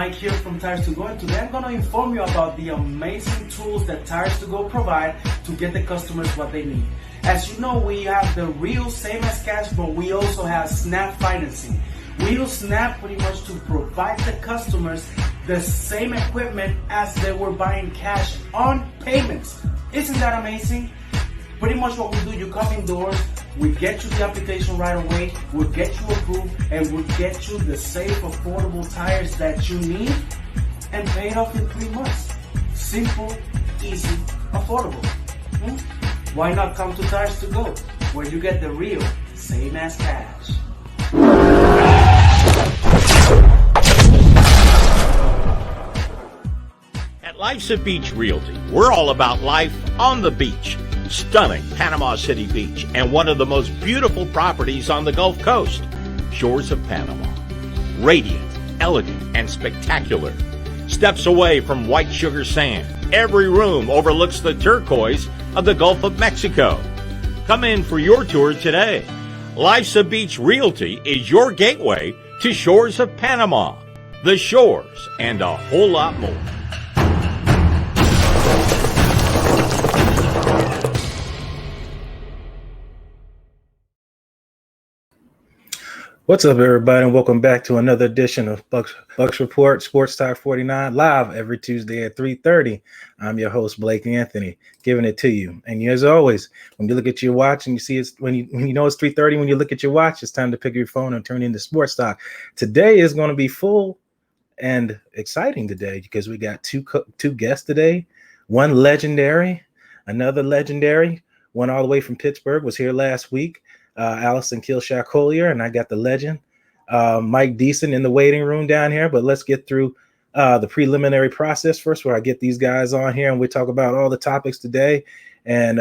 Mike here from Tires to Go, and today I'm going to inform you about the amazing tools that Tires to Go provide to get the customers what they need. As you know, we have the real same as cash, but we also have Snap financing. We use Snap pretty much to provide the customers the same equipment as they were buying cash on payments. Isn't that amazing? Pretty much what we do, you come indoors, we get you the application right away, we'll get you approved, and we'll get you the safe, affordable tires that you need and pay it off in 3 months. Simple, easy, affordable. Why not come to Tires to Go, where you get the real same as cash? At Life's a Beach Realty, we're all about life on the beach. Stunning Panama City Beach and one of the most beautiful properties on the Gulf Coast, Shores of Panama. Radiant, elegant, and spectacular. Steps away from white sugar sand, every room overlooks the turquoise of the Gulf of Mexico. Come in for your tour today. Life's a Beach Realty is your gateway to Shores of Panama, the shores, and a whole lot more. What's up, everybody, and welcome back to another edition of Bucs Report, Sports Talk 49, live every Tuesday at 3:30. I'm your host, Blake Anthony, giving it to you. And as always, when you look at your watch and you see it's when you know it's 3:30, when you look at your watch, it's time to pick your phone and turn into Sports Talk. Today is going to be full and exciting today because we got two guests today. One legendary, another legendary. One all the way from Pittsburgh, was here last week. Allison Koehler, and I got the legend, Mike Deeson, in the waiting room down here. But let's get through the preliminary process first, where I get these guys on here and we talk about all the topics today and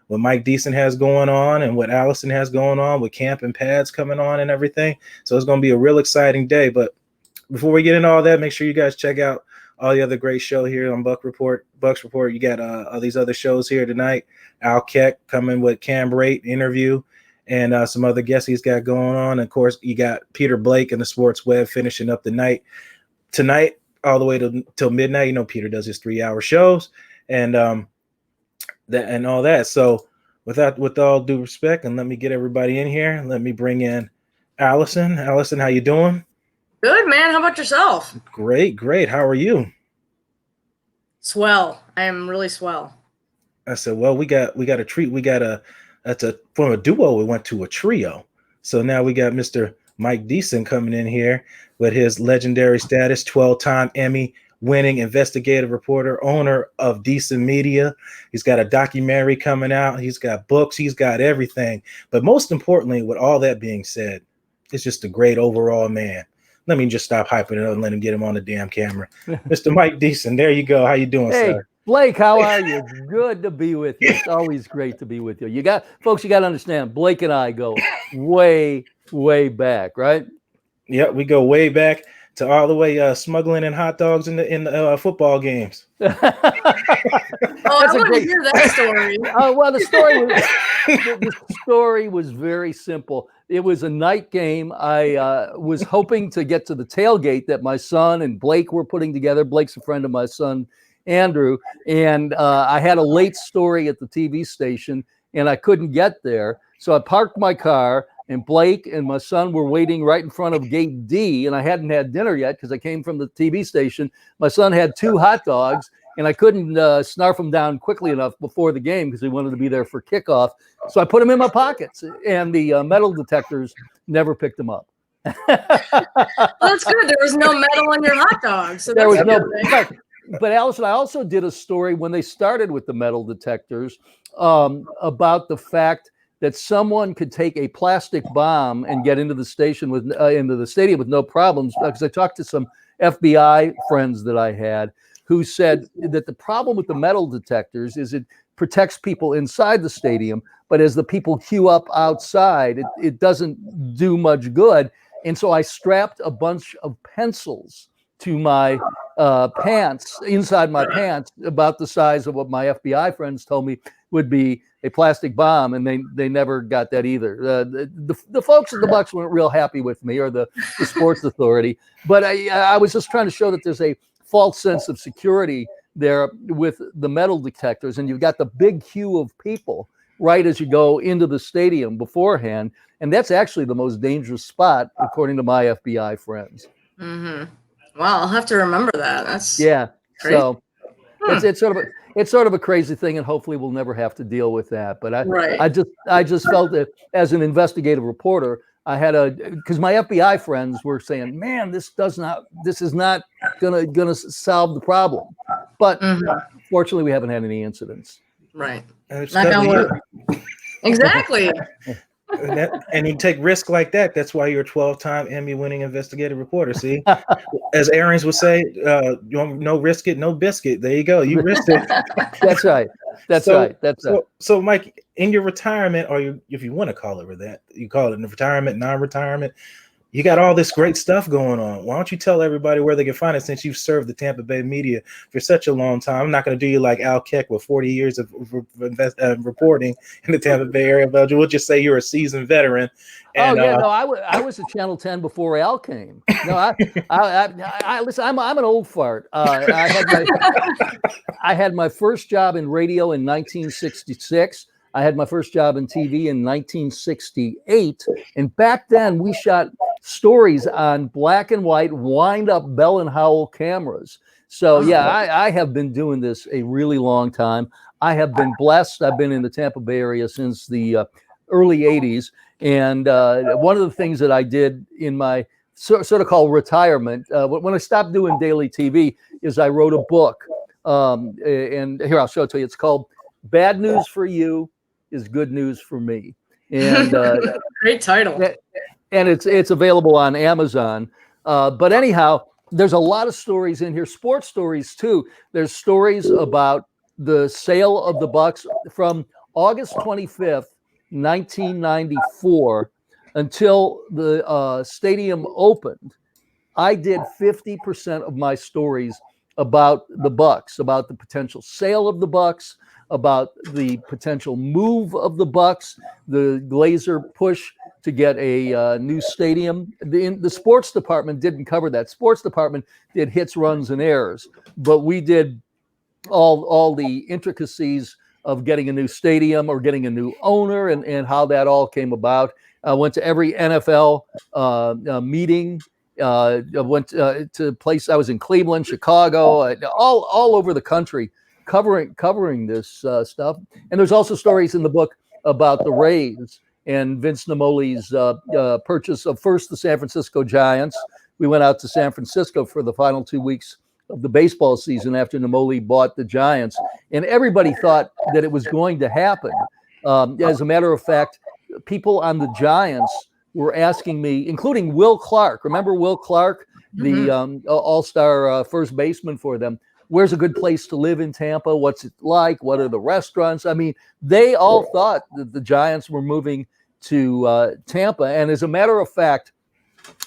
what Mike Deeson has going on and what Allison has going on with camp and pads coming on and everything. So it's going to be a real exciting day. But before we get into all that, make sure you guys check out all the other great show here on Bucs Report. You got all these other shows here tonight. Al Keck coming with Cam Rate interview, and some other guests he's got going on. And of course, you got Peter Blake and the Sports Web finishing up the night tonight all the way till midnight. You know, Peter does his 3-hour shows and that and all that. So with all due respect, and let me get everybody in here. Let me bring in Allison. Allison, how you doing? Good, man. How about yourself? Great. How are you? Swell. I am really swell. I said, well, we got a treat. From a duo, we went to a trio. So now we got Mr. Mike Deeson coming in here with his legendary status, 12-time Emmy-winning investigative reporter, owner of Deeson Media. He's got a documentary coming out. He's got books. He's got everything. But most importantly, with all that being said, it's just a great overall man. Let me just stop hyping it up and let him get him on the damn camera. Mr. Mike Deeson, there you go. How you doing, sir? Blake, how are you? Good to be with you. It's always great to be with you. You got to understand, Blake and I go way, way back, right? Yeah, we go way back to all the way smuggling in hot dogs in the football games. I want to hear that story. Well, the story was very simple. It was a night game. I was hoping to get to the tailgate that my son and Blake were putting together. Blake's a friend of my son, Andrew, and I had a late story at the TV station and I couldn't get there. So I parked my car and Blake and my son were waiting right in front of gate D, and I hadn't had dinner yet because I came from the TV station. My son had 2 hot dogs and I couldn't snarf them down quickly enough before the game because he wanted to be there for kickoff. So I put them in my pockets, and the metal detectors never picked them up. Well, that's good. There was no metal in your hot dogs. So there was no. But Allison, I also did a story when they started with the metal detectors about the fact that someone could take a plastic bomb and get into the stadium with no problems. Because I talked to some FBI friends that I had who said that the problem with the metal detectors is it protects people inside the stadium, but as the people queue up outside, it doesn't do much good. And so I strapped a bunch of pencils to my pants, inside my pants, about the size of what my FBI friends told me would be a plastic bomb, and they never got that either. The folks at the Bucs weren't real happy with me, or the sports authority, but I was just trying to show that there's a false sense of security there with the metal detectors, and you've got the big queue of people right as you go into the stadium beforehand, and that's actually the most dangerous spot, according to my FBI friends. Mm-hmm. Wow, I'll have to remember that. That's crazy. So it's sort of a crazy thing, and hopefully we'll never have to deal with that. But I just felt that as an investigative reporter, I had because my FBI friends were saying, "Man, this is not gonna solve the problem." But fortunately, we haven't had any incidents. Right. Knock on wood. Exactly. And you take risk like that. That's why you're a 12-time Emmy-winning investigative reporter. See, as Arians would say, no risk it, no biscuit. There you go. You risked it. That's right. That's right. So, Mike, in your retirement, or if you want to call it that, you call it retirement, non-retirement. You got all this great stuff going on. Why don't you tell everybody where they can find it, since you've served the Tampa Bay media for such a long time? I'm not going to do you like Al Keck with 40 years of reporting in the Tampa Bay area, but we'll just say you're a seasoned veteran. And, I was at Channel 10 before Al came. No, I listen. I'm an old fart. I had my first job in radio in 1966. I had my first job in TV in 1968, and back then we shot stories on black and white wind-up Bell and Howell cameras. So I have been doing this a really long time. I have been blessed. I've been in the Tampa Bay area since the early 80s, and one of the things that I did in my sort of called retirement, when I stopped doing daily TV, is I wrote a book, and here I'll show it to you. It's called "Bad News for You is Good News for Me," and great title. And it's available on Amazon. But anyhow, there's a lot of stories in here, sports stories too. There's stories about the sale of the Bucs from August 25th, 1994, until the stadium opened. I did 50% of my stories about the Bucs, about the potential sale of the Bucs, about the potential move of the Bucs, the Glazer push to get a new stadium. The sports department didn't cover that. Sports department did hits, runs, and errors, but we did all the intricacies of getting a new stadium or getting a new owner, and how that all came about. I went to every NFL meeting. I went to place. I was in Cleveland, Chicago, all over the country, covering this stuff. And there's also stories in the book about the Rays and Vince Namoli's purchase of first the San Francisco Giants. We went out to San Francisco for the final 2 weeks of the baseball season after Namoli bought the Giants, and everybody thought that it was going to happen. As a matter of fact, people on the Giants were asking me, including Will Clark. Remember Will Clark, the all-star first baseman for them? Where's a good place to live in Tampa? What's it like? What are the restaurants? I mean, they all thought that the Giants were moving to Tampa. And as a matter of fact,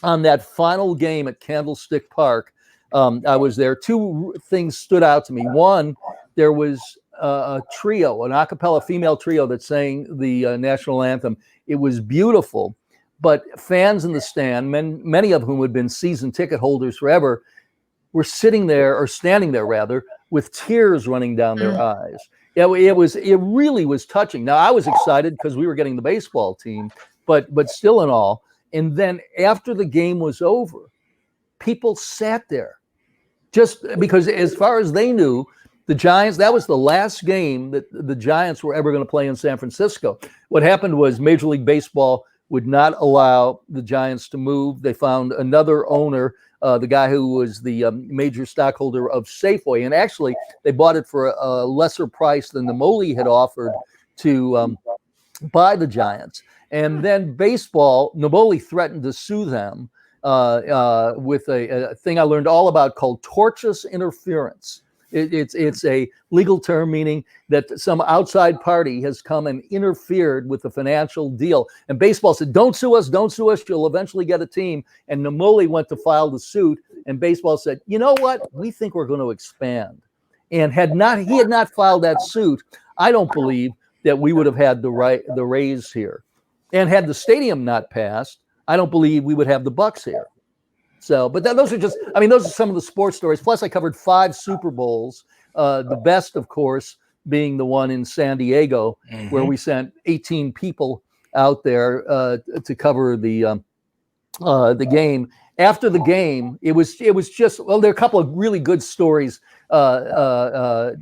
on that final game at Candlestick Park, I was there. Two things stood out to me. One, there was a trio, an a cappella female trio that sang the national anthem. It was beautiful, but fans in the stand, many of whom had been season ticket holders forever, were sitting there, or standing there rather, with tears running down their eyes. It really was touching. Now, I was excited because we were getting the baseball team, but still in all. And then after the game was over, people sat there just because, as far as they knew, the Giants, that was the last game that the Giants were ever going to play in San Francisco. What happened was Major League Baseball would not allow the Giants to move. They found another owner, the guy who was the major stockholder of Safeway. And actually, they bought it for a lesser price than the Namoli had offered to buy the Giants. And then baseball, Namoli threatened to sue them with a thing I learned all about called tortious interference. It's a legal term meaning that some outside party has come and interfered with the financial deal. And baseball said, don't sue us, don't sue us. You'll eventually get a team. And Namoli went to file the suit. And baseball said, you know what? We think we're going to expand. And he had not filed that suit, I don't believe that we would have had the Rays here. And had the stadium not passed, I don't believe we would have the Bucs here. So, but those are some of the sports stories. Plus, I covered 5 Super Bowls. The best, of course, being the one in San Diego, where we sent 18 people out there to cover the game. After the game, it was just, well, there are a couple of really good stories there.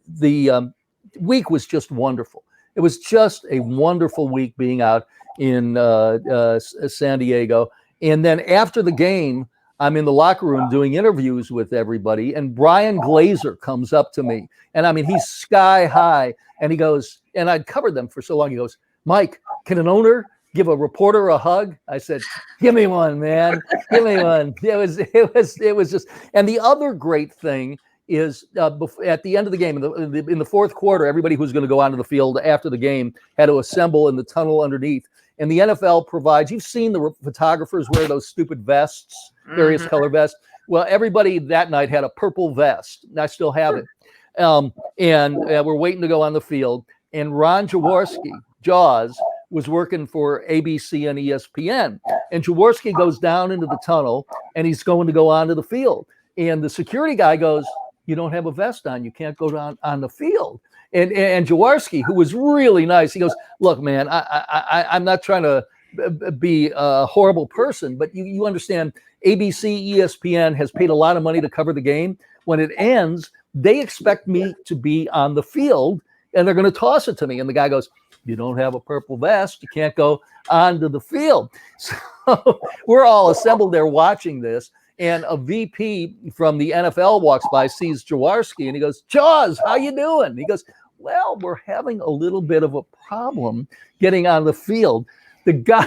The week was just wonderful. It was just a wonderful week being out in San Diego. And then after the game, I'm in the locker room doing interviews with everybody. And Brian Glazer comes up to me. And I mean, he's sky high. And he goes, and I'd covered them for so long. He goes, Mike, can an owner give a reporter a hug? I said, give me one, man. Give me one. It was just, and the other great thing is at the end of the game, in the fourth quarter, everybody who's going to go onto the field after the game had to assemble in the tunnel underneath. And the NFL provides, you've seen the photographers wear those stupid vests, various color vests. Well, everybody that night had a purple vest. I still have it. And we're waiting to go on the field. And Ron Jaworski, Jaws, was working for ABC and ESPN. And Jaworski goes down into the tunnel, and he's going to go onto the field. And the security guy goes, you don't have a vest on. You can't go down on the field. And Jaworski, who was really nice, he goes, look, man, I'm not trying to be a horrible person, but you understand ABC, ESPN has paid a lot of money to cover the game. When it ends, they expect me to be on the field, and they're going to toss it to me. And the guy goes, you don't have a purple vest. You can't go onto the field. So we're all assembled there watching this. And a VP from the NFL walks by, sees Jaworski, and he goes, Jaws, how you doing? He goes, well, we're having a little bit of a problem getting on the field. The guy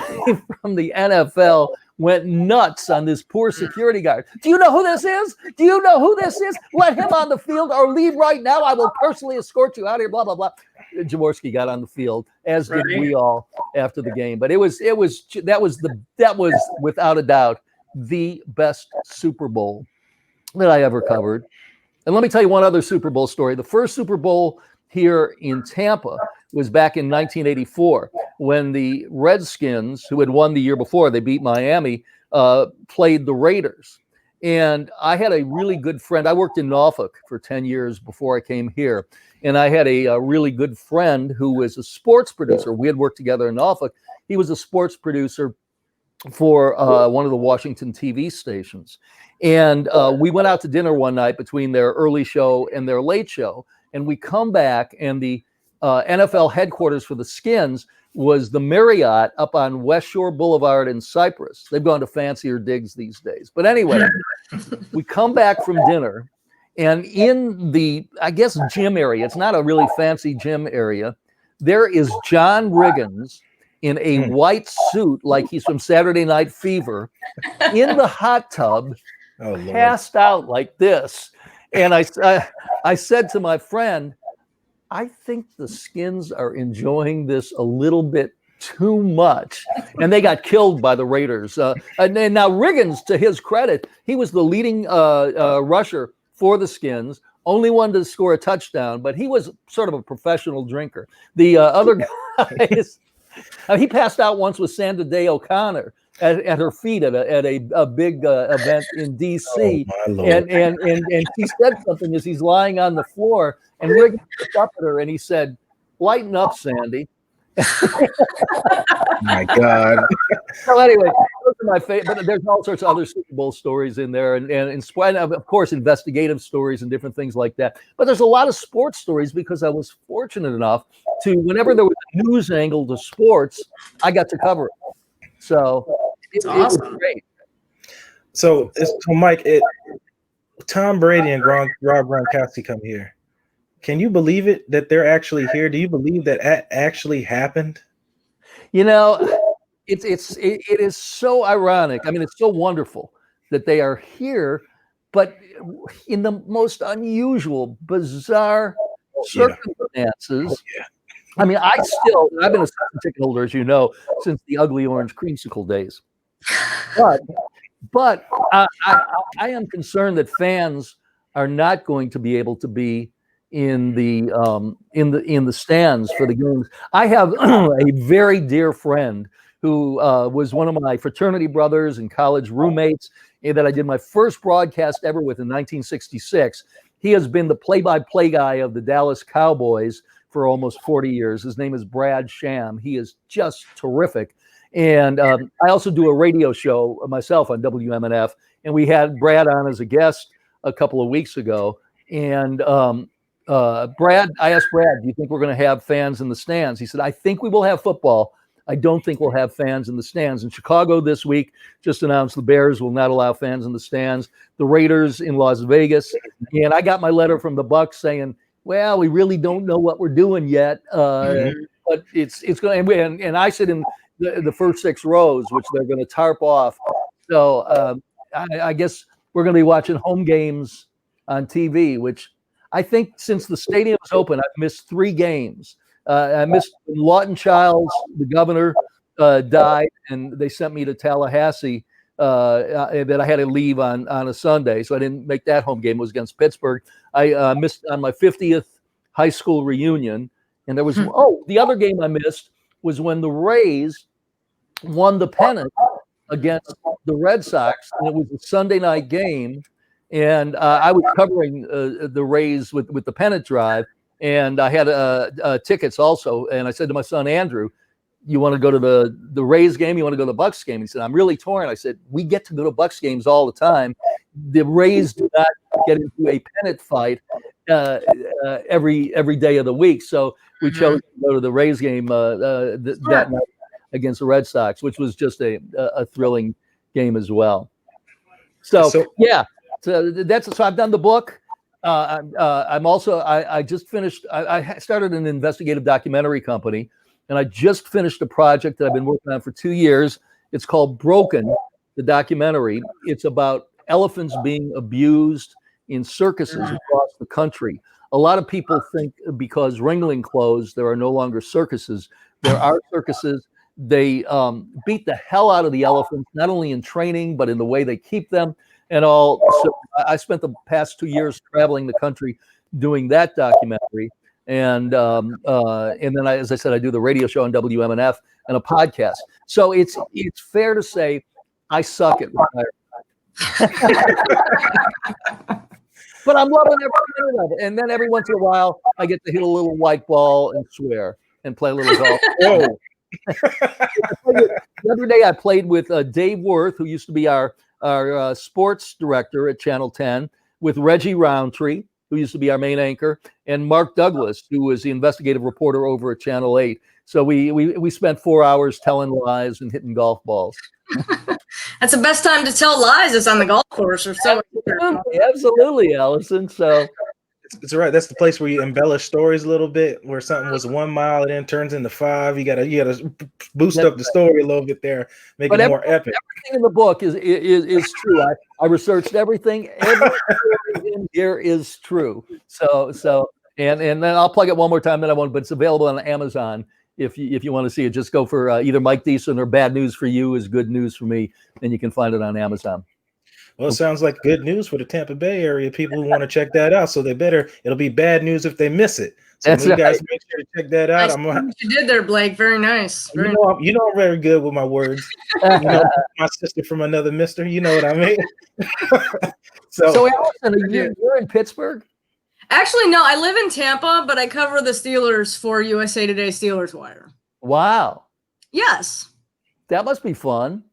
from the NFL went nuts on this poor security guard. Do you know who this is? Do you know who this is? Let him on the field or leave right now. I will personally escort you out of here, blah, blah, blah. Jaworski got on the field, as did we all after the game. But that was without a doubt the best Super Bowl that I ever covered. And let me tell you one other Super Bowl story. The first Super Bowl here in Tampa was back in 1984 when the Redskins, who had won the year before, they beat Miami, played the Raiders. And I had a really good friend. I worked in Norfolk for 10 years before I came here. And I had a really good friend who was a sports producer. We had worked together in Norfolk. He was a sports producer for one of the Washington TV stations. And we went out to dinner one night between their early show and their late show. And we come back, and the NFL headquarters for the Skins was the Marriott up on West Shore Boulevard in Cyprus. They've gone to fancier digs these days. But anyway, we come back from dinner, and in the, I guess, gym area, it's not a really fancy gym area, there is John Riggins in a white suit like he's from Saturday Night Fever in the hot tub, passed out like this. And I said to my friend, I think the Skins are enjoying this a little bit too much. And they got killed by the Raiders. And now Riggins, to his credit, he was the leading rusher for the Skins, only one to score a touchdown, but he was sort of a professional drinker. The other guys, he passed out once with Sandra Day O'Connor at her feet at a big event in D.C. And he said something as he's lying on the floor, and Rick looked up at her and he said, "Lighten up, Sandy." My God. So anyway, those are my favorite. But there's all sorts of other Super Bowl stories in there, and of course investigative stories and different things like that. But there's a lot of sports stories because I was fortunate enough to, whenever there was a news angle to sports, I got to cover it. So it was great. So Mike, Tom Brady and Rob Gronkowski come here. Can you believe it that they're actually here? Do you believe that actually happened? You know, it is so ironic. I mean, it's so wonderful that they are here, but in the most unusual, bizarre circumstances. I mean, I've been a season ticket holder, as you know, since the ugly orange creamsicle days. But I am concerned that fans are not going to be able to be in the stands for the games. I have a very dear friend who was one of my fraternity brothers and college roommates that I did my first broadcast ever with in 1966. He has been the play-by-play guy of the Dallas Cowboys for almost 40 years. His name is Brad Sham. He is just terrific. And I also do a radio show myself on WMNF, and we had Brad on as a guest a couple of weeks ago. And I asked Brad, do you think we're going to have fans in the stands? He said, I think we will have football. I don't think we'll have fans in the stands. In Chicago this week just announced the Bears will not allow fans in the stands. The Raiders in Las Vegas. And I got my letter from the Bucs saying, well, we really don't know what we're doing yet. But it's going to, and I sit in the first 6 rows, which they're going to tarp off. So I guess we're going to be watching home games on TV, which I think since the stadium was open, I've missed 3 games. I missed Lawton Childs, the governor, died, and they sent me to Tallahassee. That I had to leave on a Sunday, so I didn't make that home game. It was against Pittsburgh. I missed on my 50th high school reunion, and there was the other game I missed was when the Rays won the pennant against the Red Sox, and it was a Sunday night game, and I was covering the Rays with the pennant drive, and I had tickets also, and I said to my son Andrew, you want to go to the Rays game? You want to go to the Bucs game? He said, I'm really torn. I said, we get to go to Bucs games all the time. The Rays do not get into a pennant fight every day of the week. So we chose to go to the Rays game that night against the Red Sox, which was just a thrilling game as well. So I've done the book. I'm also, I just finished, I started an investigative documentary company. And I just finished a project that I've been working on for 2 years. It's called Broken, the documentary. It's about elephants being abused in circuses across the country. A lot of people think because Ringling closed, there are no longer circuses. There are circuses. They beat the hell out of the elephants, not only in training, but in the way they keep them and all. So I spent the past 2 years traveling the country doing that documentary. And then as I said, I do the radio show on WMNF and a podcast. So it's fair to say I suck at retirement. But I'm loving every minute of it. And then every once in a while, I get to hit a little white ball and swear and play a little golf. Whoa. The other day I played with Dave Worth, who used to be our sports director at Channel 10, with Reggie Roundtree, who used to be our main anchor, and Mark Douglas, who was the investigative reporter over at Channel 8. So we spent 4 hours telling lies and hitting golf balls. That's the best time to tell lies. It's on the golf course or so. Absolutely, Allison. So it's all right. That's the place where you embellish stories a little bit, where something was 1 mile and then turns into 5. You gotta boost up the story a little bit there, make it more epic. Everything in the book is true. I researched everything. Everything in here is true. So and then I'll plug it one more time. Then I won't. But it's available on Amazon. If you want to see it, just go for either Mike Deeson or Bad News for You is Good News for Me, and you can find it on Amazon. Well, it sounds like good news for the Tampa Bay area people who want to check that out. So it'll be bad news if they miss it. So That's you guys make sure to check that out. Nice you did there, Blake. Very nice. You know I'm very good with my words. My sister from another mister. You know what I mean? So Allison, you're in Pittsburgh? Actually, no. I live in Tampa, but I cover the Steelers for USA Today Steelers Wire. Wow. Yes. That must be fun.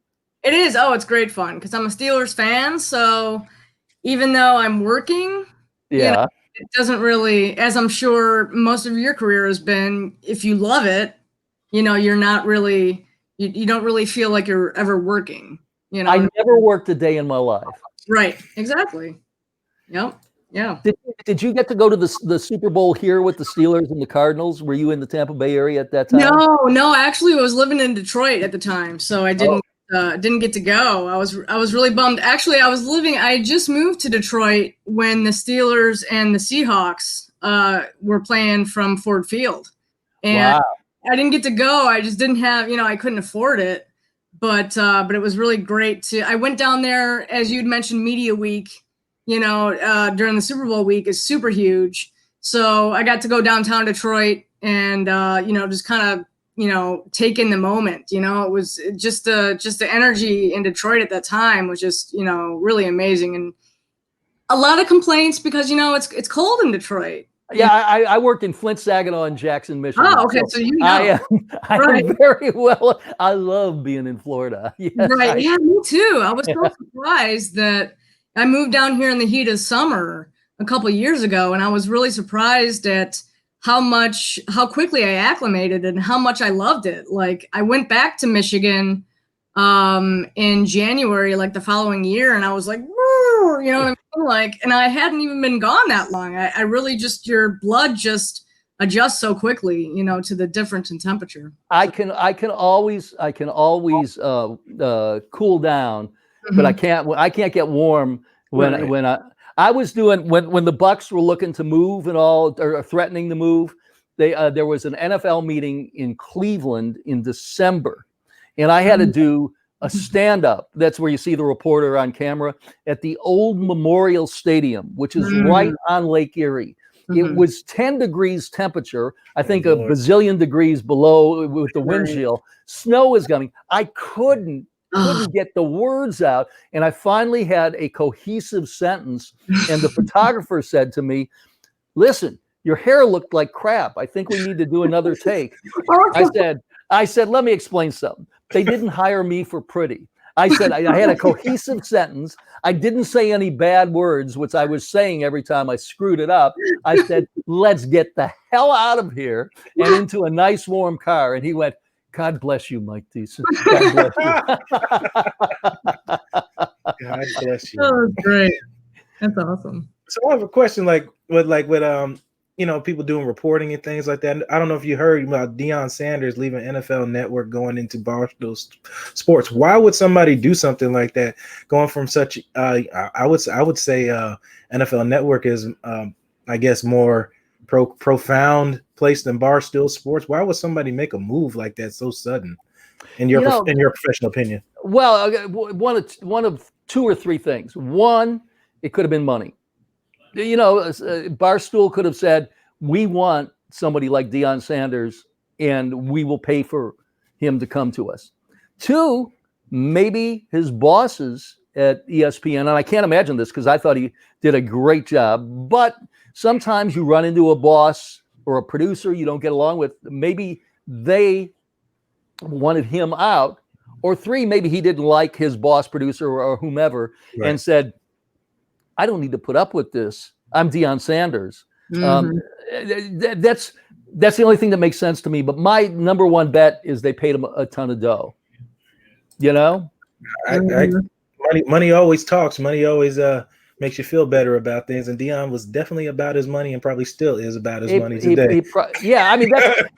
It is. Oh, it's great fun because I'm a Steelers fan. So even though I'm working, it doesn't really, as I'm sure most of your career has been, if you love it, you're not really, you don't really feel like you're ever working. I never worked a day in my life. Right. Exactly. Yep. Yeah. Did you get to go to the Super Bowl here with the Steelers and the Cardinals? Were you in the Tampa Bay area at that time? No. I actually was living in Detroit at the time, so I didn't didn't get to go. I was really bummed. Actually, I had just moved to Detroit when the Steelers and the Seahawks were playing from Ford Field, and Wow. I didn't get to go. I just didn't have, I couldn't afford it. But it was really great I went down there, as you'd mentioned, Media Week, during the Super Bowl week is super huge. So I got to go downtown Detroit and, just kind of, take in the moment. It was just the energy in Detroit at that time was just, really amazing. And a lot of complaints because, it's cold in Detroit. Yeah, I worked in Flint, Saginaw, and Jackson, Michigan. Oh, okay. So I am very well. I love being in Florida. Yes, right. Yeah, me too. I was so surprised that I moved down here in the heat of summer a couple of years ago, and I was really surprised at how quickly I acclimated and how much I loved it. Like I went back to Michigan in January, like the following year, and I was like, woo, you know what I mean? Like, and I hadn't even been gone that long. I really just, your blood just adjusts so quickly, to the difference in temperature. I can always cool down, but I can't get warm when I was doing when the Bucs were looking to move and all, or threatening to move. There was an NFL meeting in Cleveland in December, and I had to do a stand-up. That's where you see the reporter on camera at the old Memorial Stadium, which is right on Lake Erie. It was 10 degrees temperature, I think a bazillion degrees below with the wind chill. Snow was coming. I couldn't get the words out. And I finally had a cohesive sentence. And the photographer said to me, listen, your hair looked like crap. I think we need to do another take. I said, let me explain something. They didn't hire me for pretty. I said, I had a cohesive sentence. I didn't say any bad words, which I was saying every time I screwed it up. I said, let's get the hell out of here and into a nice warm car. And he went, God bless you, Mike Deeson. God bless you. God bless you. Oh, great. That's awesome. So I have a question, with people doing reporting and things like that. I don't know if you heard about Deion Sanders leaving NFL Network, going into Barstool Sports. Why would somebody do something like that? Going from such, I would say, NFL Network is, I guess, more profound place than Barstool Sports. Why would somebody make a move like that so sudden? In your professional opinion? Well, one of two or three things. One, it could have been money. Barstool could have said, we want somebody like Deion Sanders and we will pay for him to come to us. Two, maybe his bosses at ESPN, and I can't imagine this because I thought he did a great job, but sometimes you run into a boss or a producer you don't get along with. Maybe they wanted him out. Or three, maybe he didn't like his boss, producer, or whomever, and said, I don't need to put up with this. I'm Deion Sanders. That's the only thing that makes sense to me. But my number one bet is they paid him a ton of dough. Money always talks. Money always makes you feel better about things. And Deion was definitely about his money, and probably still is about his money today. That's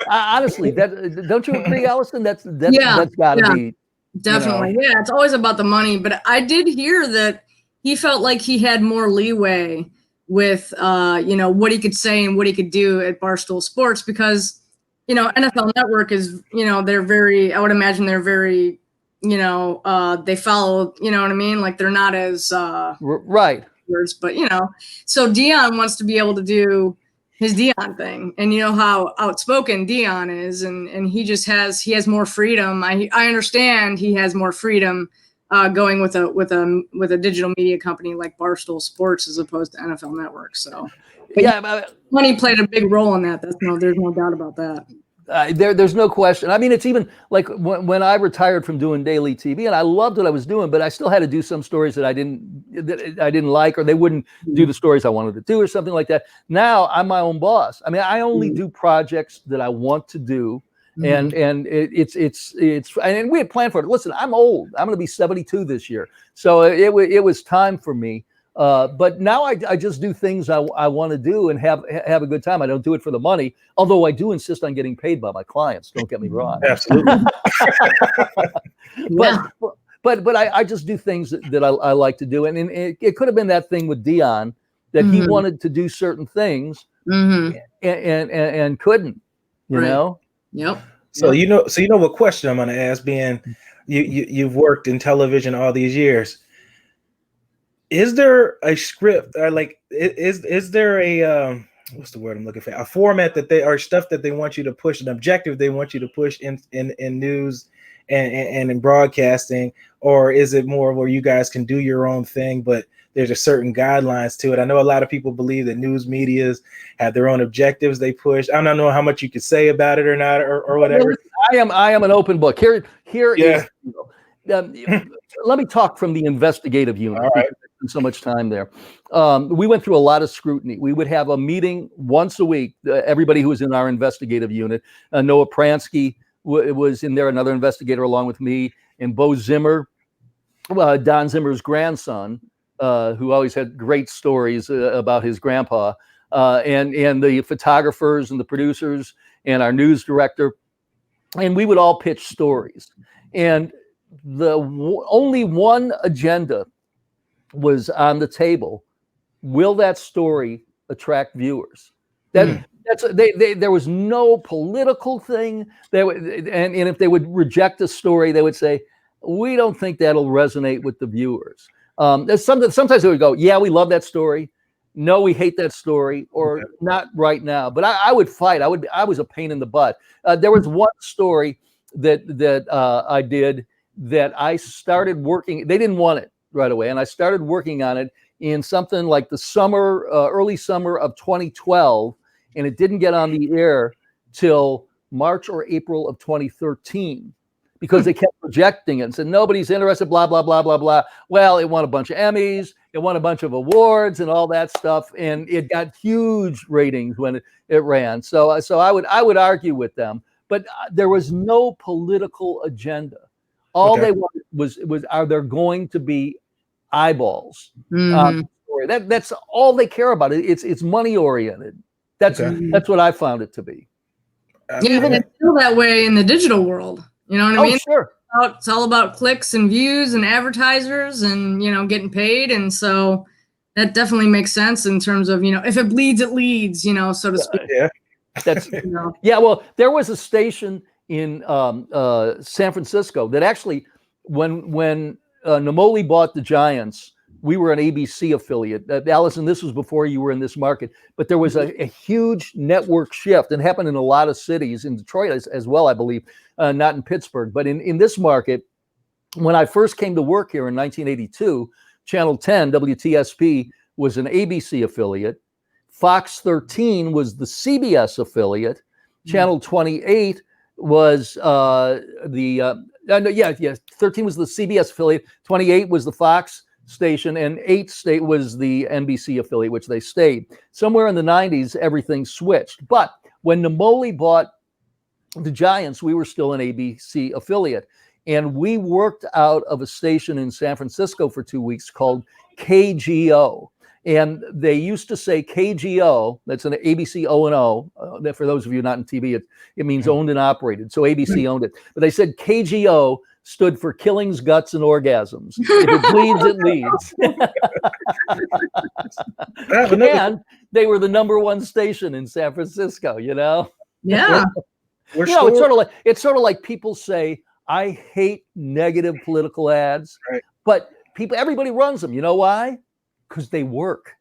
honestly. Don't you agree, Allison? That's got to be definitely. Yeah, it's always about the money. But I did hear that he felt like he had more leeway with, what he could say and what he could do at Barstool Sports because, NFL Network is, they're very, I would imagine they're very, they follow, you know what I mean? Like they're not as, right. But, so Deion wants to be able to do his Deion thing. And how outspoken Deion is. And he just has more freedom. I understand he has more freedom going with a digital media company like Barstool Sports as opposed to NFL Network. So, money played a big role in that. There's no doubt about that. There's no question. I mean, it's even like when I retired from doing daily TV, and I loved what I was doing, but I still had to do some stories that I didn't like, or they wouldn't do the stories I wanted to do, or something like that. Now I'm my own boss. I mean, I only do projects that I want to do. And it's and we had planned for it. Listen, I'm old. I'm going to be 72 this year, so it was time for me. But now I just do things I want to do and have a good time. I don't do it for the money, although I do insist on getting paid by my clients. Don't get me wrong. Absolutely. but I just do things that I like to do, and it could have been that thing with Deion that he wanted to do certain things and couldn't, you know. Yep. So you know what question I'm going to ask, being you've worked in television all these years. Is there a script, or like is there a what's the word I'm looking for? A format that they, or stuff that they want you to push, an objective they want you to push in news and in broadcasting, or is it more where you guys can do your own thing, but there's a certain guidelines to it? I know a lot of people believe that news medias have their own objectives they push. I don't know how much you could say about it or not, or whatever. I am an open book. Here is. Let me talk from the investigative unit. All right. So much time there. We went through a lot of scrutiny. We would have a meeting once a week. Everybody who was in our investigative unit, Noah Pransky was in there, another investigator along with me, and Bo Zimmer, Don Zimmer's grandson, who always had great stories about his grandpa, and the photographers and the producers and our news director, and we would all pitch stories. And the only one agenda was on the table: will that story attract viewers? There was no political thing. And if they would reject a story, they would say, we don't think that'll resonate with the viewers. Sometimes they would go, yeah, we love that story. No, we hate that story, or not right now. But I would fight. I was a pain in the butt. There was one story that I did that I started working. They didn't want it right away, and I started working on it in something like the summer, early summer of 2012, and it didn't get on the air till March or April of 2013 because they kept rejecting it and said nobody's interested, blah blah blah blah blah. Well, it won a bunch of Emmys, it won a bunch of awards and all that stuff, and it got huge ratings when it ran. So I would argue with them, but there was no political agenda. All they wanted was are there going to be eyeballs? That's all they care about. It's money oriented. That's what I found it to be. Even it's still that way in the digital world. You know what I mean? Sure. It's all about clicks and views and advertisers and, getting paid. And so that definitely makes sense in terms of, if it bleeds, it leads, so to speak. Yeah. That's well, there was a station in San Francisco that actually, when Namoli bought the Giants, we were an ABC affiliate. Allison, this was before you were in this market, but there was a huge network shift, and happened in a lot of cities, in Detroit as well, I believe, not in Pittsburgh. But in this market, when I first came to work here in 1982, Channel 10, WTSP, was an ABC affiliate. Fox 13 was the CBS affiliate. Channel 28 was 13 was the CBS affiliate, 28 was the Fox station, and 8 was the NBC affiliate, which they stayed. Somewhere in the 90s, everything switched. But when Namoli bought the Giants, we were still an ABC affiliate. And we worked out of a station in San Francisco for 2 weeks called KGO. And they used to say KGO, that's an ABC O&O. For those of you not in TV, it means owned and operated. So ABC owned it. But they said KGO stood for Killings, Guts, and Orgasms. If it bleeds, it leads. And they were the #1 station in San Francisco, Yeah. It's sort of like people say, I hate negative political ads, but everybody runs them. You know why? Because they work.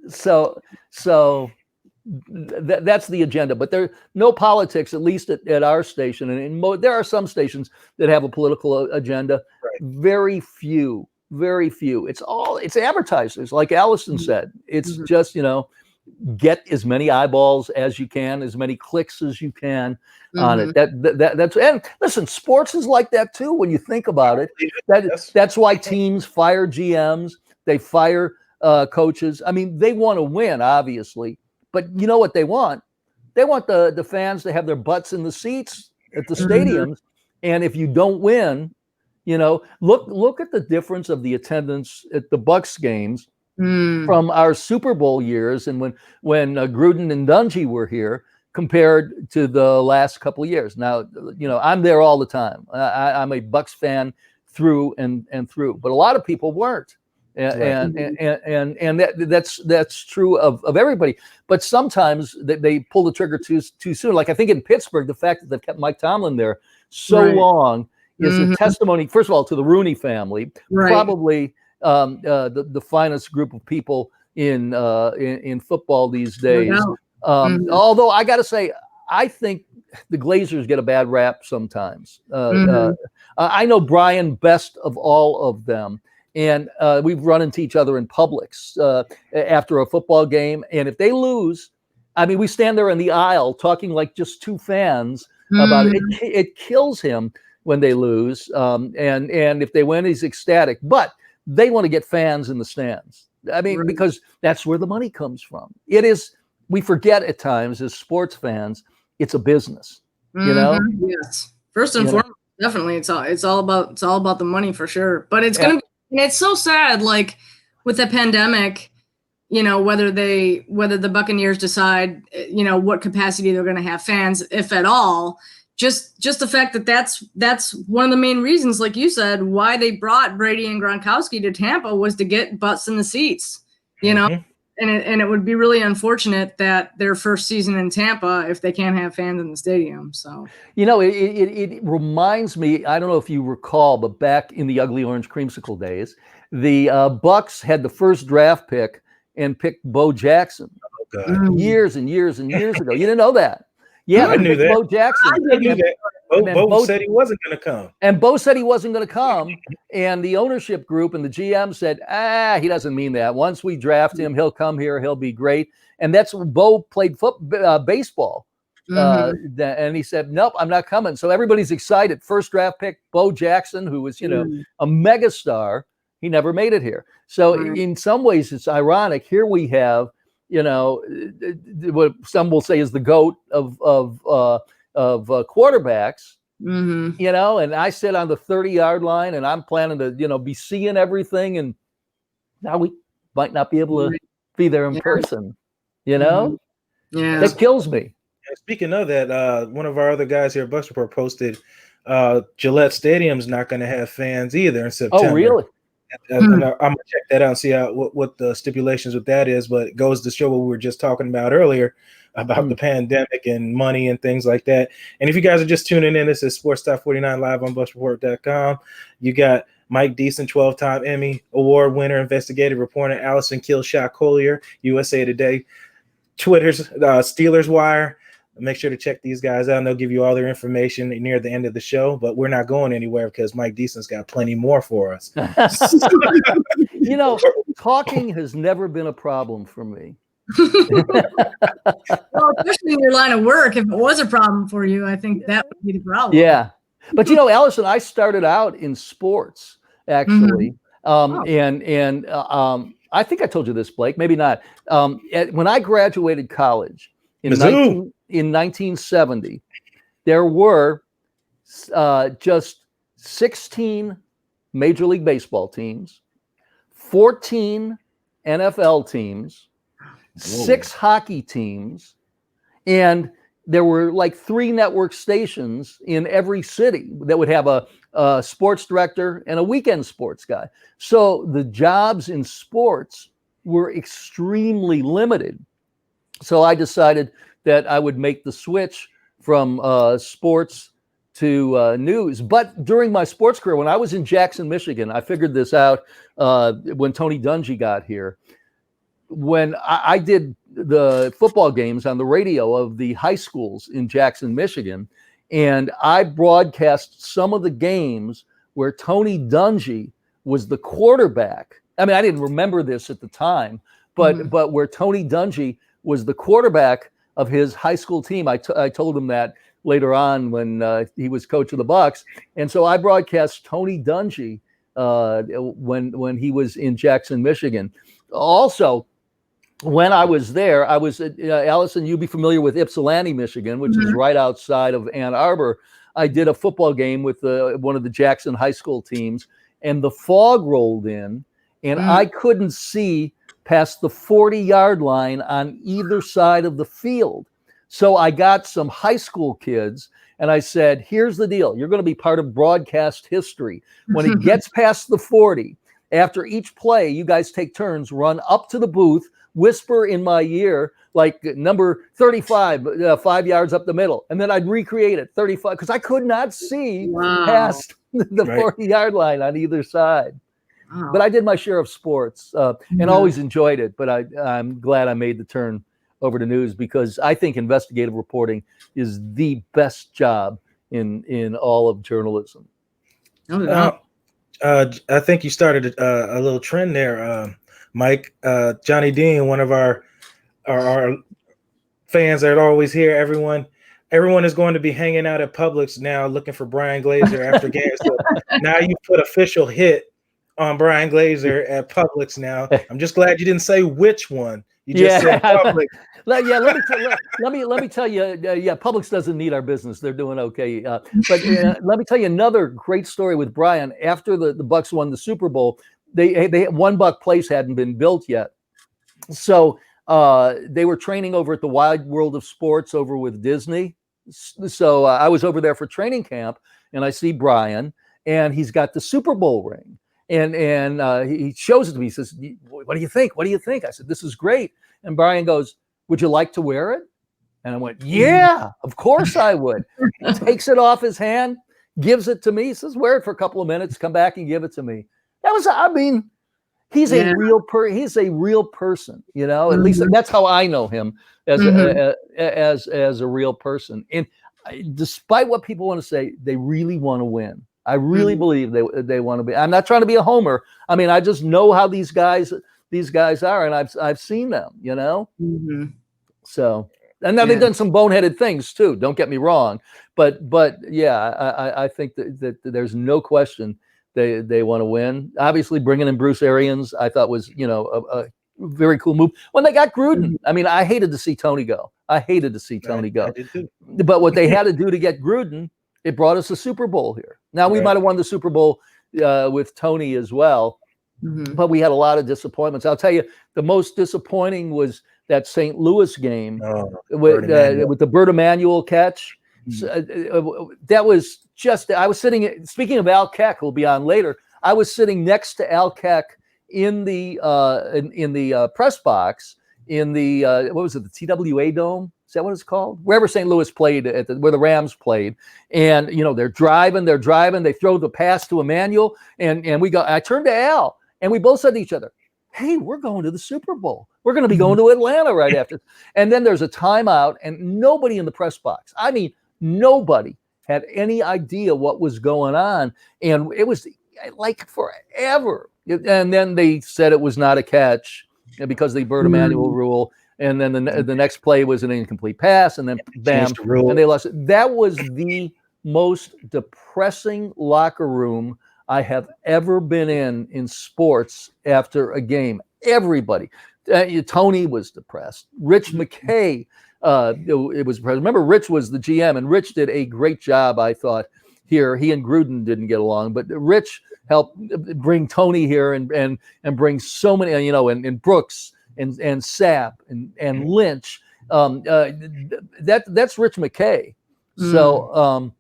So that's the agenda. But there's no politics, at least at our station. And there are some stations that have a political agenda. Very few. It's advertisers, like Allison said. It's just, get as many eyeballs as you can, as many clicks as you can on it. That's, and listen, sports is like that too. When you think about it, that's why teams fire GMs. They fire coaches. I mean, they want to win, obviously, but you know what they want? They want the fans to have their butts in the seats at the stadiums. And if you don't win, look at the difference of the attendance at the Bucs games from our Super Bowl years and when Gruden and Dungy were here compared to the last couple of years. Now, I'm there all the time. I'm a Bucs fan through and through. But a lot of people weren't. And that's true of everybody. But sometimes they pull the trigger too soon. Like I think in Pittsburgh, the fact that they've kept Mike Tomlin there so long is a testimony, first of all, to the Rooney family, probably the finest group of people in football these days. Although I got to say, I think the Glazers get a bad rap sometimes. I know Brian best of all of them. And we've run into each other in Publix after a football game. And if they lose, I mean, we stand there in the aisle talking like just two fans about it. It kills him when they lose. And if they win, he's ecstatic. But they want to get fans in the stands. I mean, because that's where the money comes from. It is. We forget at times as sports fans, it's a business. You know. Yes. First and foremost, definitely, it's all about the money for sure. But it's gonna be. And it's so sad, like with the pandemic, you know, whether the Buccaneers decide, you know, what capacity they're going to have fans, if at all, just the fact that that's one of the main reasons, like you said, why they brought Brady and Gronkowski to Tampa was to get butts in the seats, you know, and it would be really unfortunate that their first season in Tampa, if they can't have fans in the stadium. So, you know, it reminds me, I don't know if you recall, but back in the Ugly Orange Creamsicle days, the Bucs had the first draft pick and picked Bo Jackson years and years and years ago. You didn't know that? Yeah, I knew that. Bo Jackson. I knew that. Bo said he wasn't going to come. And Bo said he wasn't going to come. And the ownership group and the GM said, he doesn't mean that. Once we draft him, he'll come here. He'll be great. And that's when Bo played baseball. And he said, nope, I'm not coming. So everybody's excited. First draft pick, Bo Jackson, who was, you know, a megastar. He never made it here. So in some ways, it's ironic. Here we have, you know, what some will say is the GOAT of quarterbacks, you know, and I sit on the 30-yard line and I'm planning to, you know, be seeing everything. And now we might not be able to be there in person, you know? Yeah. That kills me. Speaking of that, one of our other guys here at Bucs Report posted Gillette Stadium's not going to have fans either in September. Oh, really? I'm gonna check that out and see what the stipulations with that is, but it goes to show what we were just talking about earlier about the pandemic and money and things like that. And if you guys are just tuning in, this is Sports Talk 49 live on BucsReport.com. You got Mike Deeson, 12-time Emmy Award winner, investigative reporter, Allison Killshot Koehler, USA Today, Twitter's Steelers Wire. Make sure to check these guys out, and they'll give you all their information near the end of the show. But we're not going anywhere because Mike Deason's got plenty more for us. You know, talking has never been a problem for me. Well, especially in your line of work, if it was a problem for you, I think that would be the problem. Yeah. But, you know, Allison, I started out in sports, actually. And I think I told you this, Blake, maybe not. When I graduated college, in 1970, there were just 16 Major League Baseball teams, 14 NFL teams, 6 hockey teams, and there were like 3 network stations in every city that would have a sports director and a weekend sports guy. So the jobs in sports were extremely limited. So I decided that I would make the switch from sports to news. But during my sports career, when I was in Jackson, Michigan, I figured this out when Tony Dungy got here. When I did the football games on the radio of the high schools in Jackson, Michigan, and I broadcast some of the games where Tony Dungy was the quarterback. I mean, I didn't remember this at the time, but where Tony Dungy was the quarterback of his high school team. I told him that later on when he was coach of the Bucs. And so I broadcast Tony Dungy when he was in Jackson, Michigan. Also, when I was there, I was at, Allison, you'd be familiar with Ypsilanti, Michigan, which is right outside of Ann Arbor. I did a football game with one of the Jackson high school teams, and the fog rolled in, and I couldn't see past the 40-yard line on either side of the field. So I got some high school kids and I said, here's the deal. You're going to be part of broadcast history. When it gets past the 40, after each play, you guys take turns, run up to the booth, whisper in my ear, like number 35, 5 yards up the middle. And then I'd recreate it, 35, because I could not see past the 40-yard line on either side. Wow. But I did my share of sports and always enjoyed it. But I'm glad I made the turn over to news, because I think investigative reporting is the best job in all of journalism. I think you started a little trend there, Mike. Johnny Dean, one of our fans that are always here. Everyone is going to be hanging out at Publix now, looking for Brian Glazer after games. So now you put official hit on Brian Glazer at Publix. Now I'm just glad you didn't say which one. You just said Publix. Let me tell you. Publix doesn't need our business. They're doing okay. But let me tell you another great story with Brian. After the Bucs won the Super Bowl, they One Buck Place hadn't been built yet, so they were training over at the Wide World of Sports over with Disney. So I was over there for training camp, and I see Brian, and he's got the Super Bowl ring. And he shows it to me. He says, "What do you think? What do you think?" I said, "This is great." And Brian goes, "Would you like to wear it?" And I went, "Yeah, of course I would." He takes it off his hand, gives it to me. He says, "Wear it for a couple of minutes. Come back and give it to me." He's a real person. You know. At least that's how I know him as a real person. And despite what people want to say, they really want to win. I really believe they want to be. I'm not trying to be a homer. I mean, I just know how these guys are, and I've seen them, you know. So, and now they've done some boneheaded things too. Don't get me wrong, but yeah, I think that there's no question they want to win. Obviously, bringing in Bruce Arians, I thought was a very cool move. When they got Gruden, I mean, I hated to see Tony go. I did too. But what they had to do to get Gruden, it brought us a Super Bowl here. Now, we might have won the Super Bowl with Tony as well, but we had a lot of disappointments. I'll tell you, the most disappointing was that St. Louis game with the Bert Emanuel catch. That was just, I was sitting, speaking of Al Keck, who'll be on later, I was sitting next to Al Keck in the press box in the, what was it, the TWA Dome? Is that what it's called? Wherever St. Louis played, where the Rams played. And, they're driving. They throw the pass to Emmanuel. And I turned to Al, and we both said to each other, "Hey, we're going to the Super Bowl. We're going to be going to Atlanta right after." And then there's a timeout, and nobody in the press box, I mean, nobody had any idea what was going on. And it was like forever. And then they said it was not a catch because the Bert Emanuel rule. And then the next play was an incomplete pass, and then bam, and they lost it. That was the most depressing locker room I have ever been in sports after a game. Everybody, Tony was depressed. Rich McKay, it was depressed. Remember, Rich was the GM, and Rich did a great job, I thought. Here, he and Gruden didn't get along, but Rich helped bring Tony here and bring so many, and Brooks. And Sapp and Lynch, that's Rich McKay. So,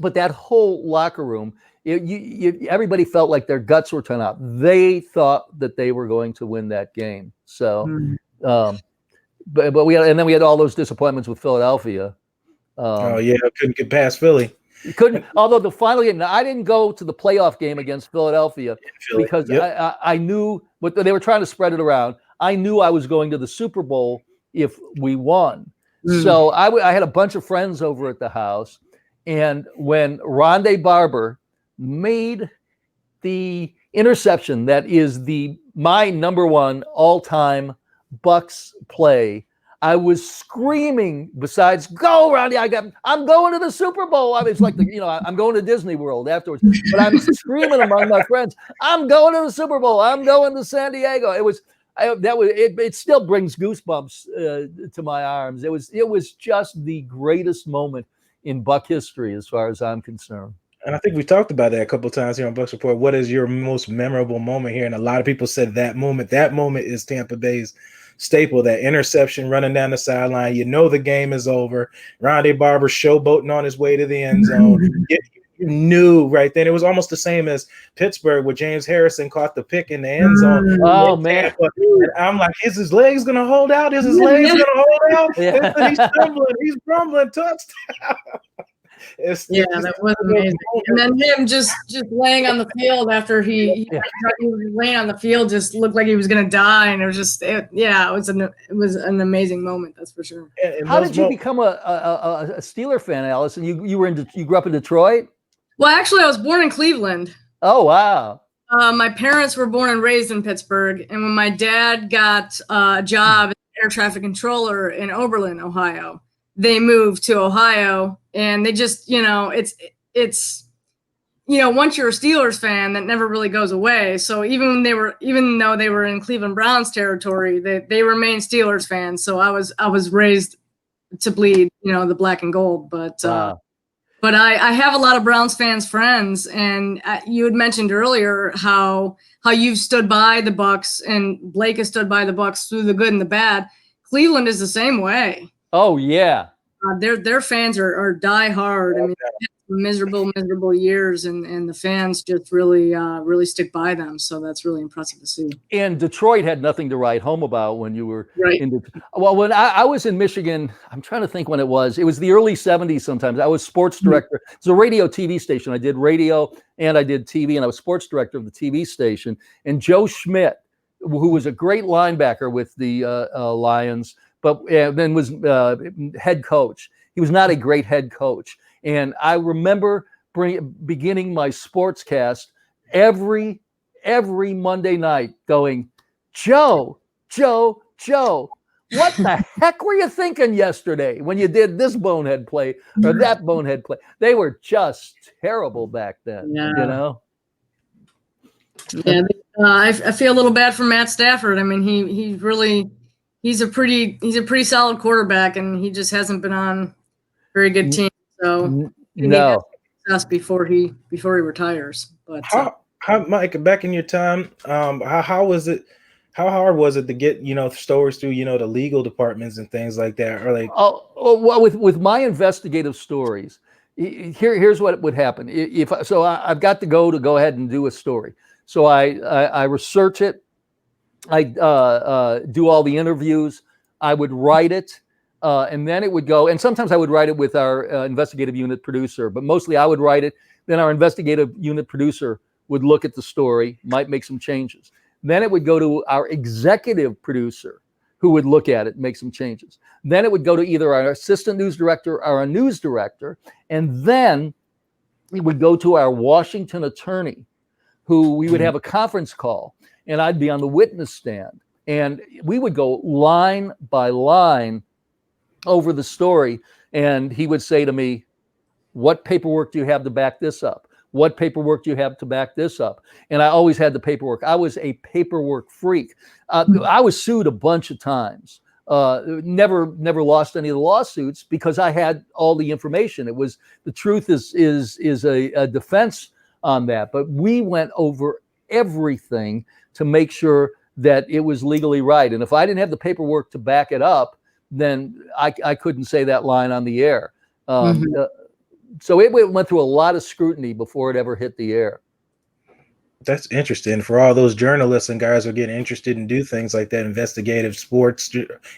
but that whole locker room, everybody felt like their guts were torn out. They thought that they were going to win that game. So, but we had all those disappointments with Philadelphia. Couldn't get past Philly. Couldn't. Although the final game, I didn't go to the playoff game against Philadelphia because I knew what they were trying to spread it around. I knew I was going to the Super Bowl if we won. So I had a bunch of friends over at the house. And when Rondé Barber made the interception that is my number one all-time Bucs play, I was screaming, besides, "Go, Ronnie, I'm going to the Super Bowl." I mean, it's like, I'm going to Disney World afterwards. But I'm screaming among my friends, "I'm going to the Super Bowl. I'm going to San Diego." It still brings goosebumps to my arms. It was just the greatest moment in Buck history, as far as I'm concerned. And I think we've talked about that a couple of times here on Bucs Report. What is your most memorable moment here? And a lot of people said that moment. That moment is Tampa Bay's staple, that interception running down the sideline. You know the game is over. Rondé Barber showboating on his way to the end zone. You knew right then. It was almost the same as Pittsburgh, where James Harrison caught the pick in the end zone. Oh, man. And I'm like, is his legs going to hold out? Is his legs going to hold out? Yeah. He's stumbling. He's grumbling. Touchdown. That was amazing. And then him just laying on the field after he was laying on the field, just looked like he was going to die. And it was just, it was an amazing moment. That's for sure. How did you become a Steeler fan, Allison? You grew up in Detroit? Well, actually, I was born in Cleveland. Oh, wow. My parents were born and raised in Pittsburgh. And when my dad got a job as air traffic controller in Oberlin, Ohio, they moved to Ohio, and they just, it's once you're a Steelers fan, that never really goes away. So even though they were in Cleveland Browns territory, they remain Steelers fans. So I was raised to bleed, the black and gold, but wow. But I have a lot of Browns fans friends, and you had mentioned earlier how you've stood by the Bucs, and Blake has stood by the Bucs through the good and the bad. Cleveland is the same way. Oh yeah, their fans are die hard. I mean, miserable years, and the fans just really stick by them. So that's really impressive to see. And Detroit had nothing to write home about when you were right. Well, when I was in Michigan, I'm trying to think when it was. It was the early 70s. Sometimes I was sports director. It's a radio TV station. I did radio and I did TV, and I was sports director of the TV station. And Joe Schmidt, who was a great linebacker with the Lions, but then was head coach. He was not a great head coach. And I remember beginning my sportscast every Monday night going, Joe, what the heck were you thinking yesterday when you did this bonehead play or that bonehead play? They were just terrible back then, Yeah, I feel a little bad for Matt Stafford. I mean, he's a pretty solid quarterback, and he just hasn't been on very good team. So no, success before he retires. But how Mike, back in your time, how was it? How hard was it to get stories through the legal departments and things like that? Or like, well, with my investigative stories, here's what would happen. I've got to go ahead and do a story. So I research it. I do all the interviews. I would write it. And then it would go, and sometimes I would write it with our investigative unit producer, but mostly I would write it. Then our investigative unit producer would look at the story, might make some changes. Then it would go to our executive producer, who would look at it and make some changes. Then it would go to either our assistant news director or our news director. And then it would go to our Washington attorney, who we would have a conference call, and I'd be on the witness stand. And we would go line by line over the story, and he would say to me, what paperwork do you have to back this up? What paperwork do you have to back this up? And I always had the paperwork. I was a paperwork freak. I was sued a bunch of times. Never lost any of the lawsuits because I had all the information. It was, the truth is a defense on that. But we went over everything to make sure that it was legally right. And if I didn't have the paperwork to back it up, then I couldn't say that line on the air. So it went through a lot of scrutiny before it ever hit the air. That's interesting. For all those journalists and guys who are getting interested and do things like that, investigative sports,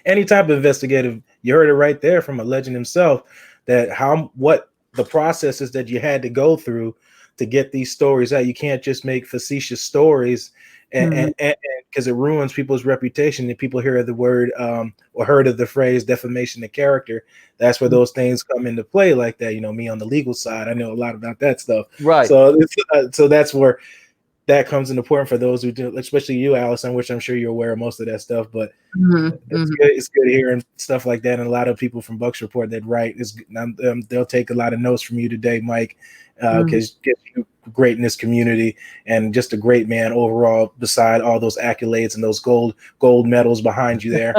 any type of investigative, you heard it right there from a legend himself, that what the processes that you had to go through to get these stories out. You can't just make facetious stories and because it ruins people's reputation. If people hear the word or heard of the phrase defamation of character, that's where those things come into play like that. Me on the legal side, I know a lot about that stuff. Right. So that's where that comes in important for those who do, especially you, Allison, which I'm sure you're aware of most of that stuff, but it's good hearing stuff like that. And a lot of people from Bucs Report that write, they'll take a lot of notes from you today, Mike, because you're great in this community and just a great man overall, beside all those accolades and those gold medals behind you there.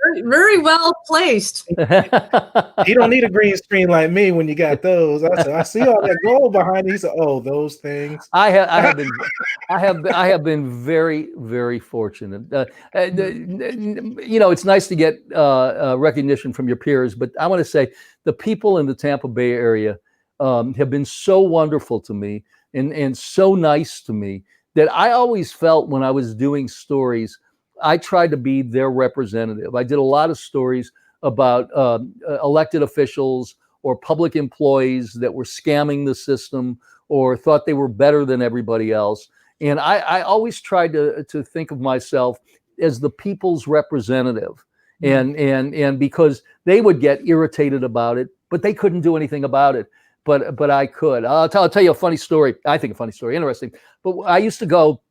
very, very well placed. You don't need a green screen like me when you got those. I said, I see all that gold behind these. Oh, those things. I have been very, very fortunate. It's nice to get recognition from your peers, but I want to say the people in the Tampa Bay area have been so wonderful to me and so nice to me that I always felt when I was doing stories, I tried to be their representative. I did a lot of stories about elected officials or public employees that were scamming the system or thought they were better than everybody else. And I always tried to think of myself as the people's representative. And because they would get irritated about it, but they couldn't do anything about it. But I could. I'll tell you a funny story. I think a funny story, interesting. But I used to go,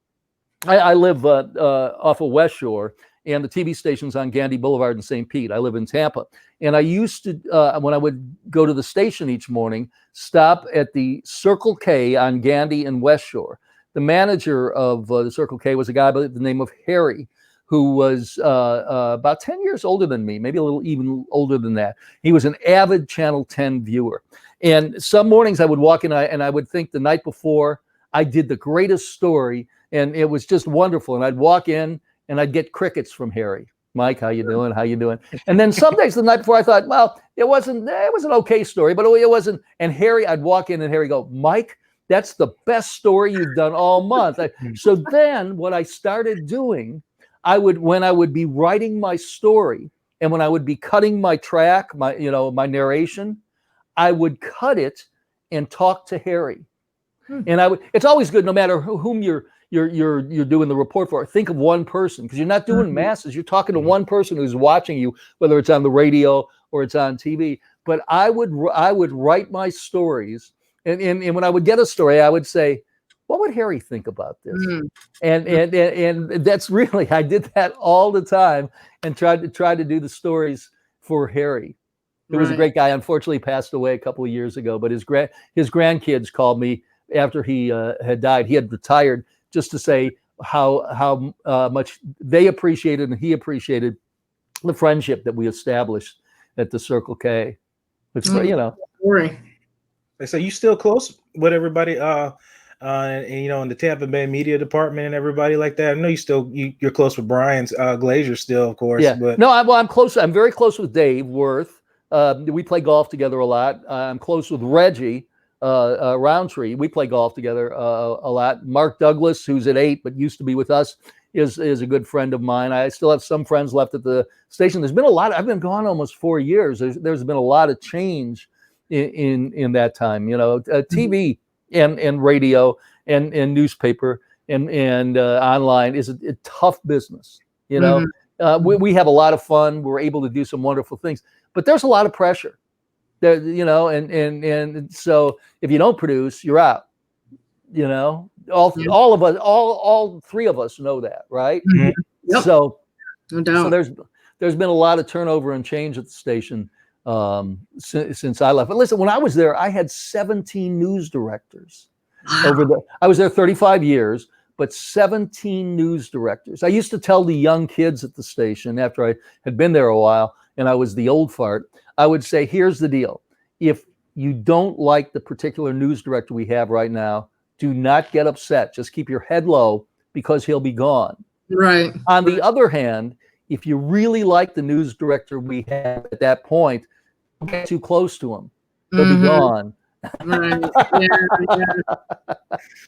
I live off of West Shore, and the TV station's on Gandy Boulevard in St. Pete. I live in Tampa. And I used to, when I would go to the station each morning, stop at the Circle K on Gandy and West Shore. The manager of the Circle K was a guy by the name of Harry, who was about 10 years older than me, maybe a little even older than that. He was an avid Channel 10 viewer. And some mornings I would walk in and I would think the night before I did the greatest story, and it was just wonderful. And I'd walk in and I'd get crickets from Harry. Mike, how you doing? How you doing? And then some days the night before I thought, well, it was an okay story, but it wasn't. And Harry, I'd walk in and Harry go, Mike, that's the best story you've done all month. So then what I started doing, when I would be writing my story and when I would be cutting my track, my narration, I would cut it and talk to Harry. And it's always good, no matter whom you're doing the report for. Think of one person, because you're not doing masses. You're talking to one person who's watching you, whether it's on the radio or it's on TV. But I would write my stories, and when I would get a story, I would say, what would Harry think about this? And that's really, I did that all the time and tried to do the stories for Harry. He was a great guy. Unfortunately, passed away a couple of years ago. But his grandkids called me after he had died. He had retired, just to say how much they appreciated and he appreciated the friendship that we established at the Circle K. It's They say you still close with everybody, in the Tampa Bay media department and everybody like that. I know you're close with Brian's Glazier still, of course. Yeah. But no, I'm close. I'm very close with Dave Worth. We play golf together a lot. I'm close with Reggie Roundtree. We play golf together a lot. Mark Douglas, who's at 8 but used to be with us, is a good friend of mine. I still have some friends left at the station. There's been a lot. I've been gone almost 4 years. There's been a lot of change in that time. TV and radio and newspaper and online is a tough business. We have a lot of fun. We're able to do some wonderful things, but there's a lot of pressure there, and so if you don't produce, you're out. All of us, all three of us know that, right? Mm-hmm. Yep. So, no doubt. So there's been a lot of turnover and change at the station since I left. But listen, when I was there, I had 17 news directors. Wow. I was there 35 years, but 17 news directors. I used to tell the young kids at the station, after I had been there a while and I was the old fart, I would say, here's the deal. If you don't like the particular news director we have right now, do not get upset. Just keep your head low, because he'll be gone. Right. On the other hand, if you really like the news director we have at that point, don't get too close to him. He'll be gone. Right. Yeah.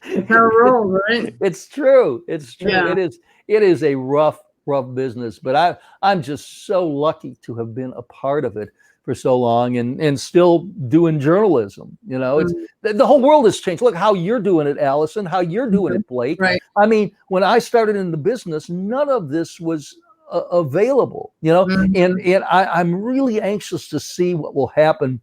It's how it rolls, right? It's true. Yeah. It is a rough business, but I'm just so lucky to have been a part of it for so long and still doing journalism. It's the whole world has changed. Look how you're doing it, Allison, how you're doing it, Blake. Right. I mean, when I started in the business, none of this was available, and I'm really anxious to see what will happen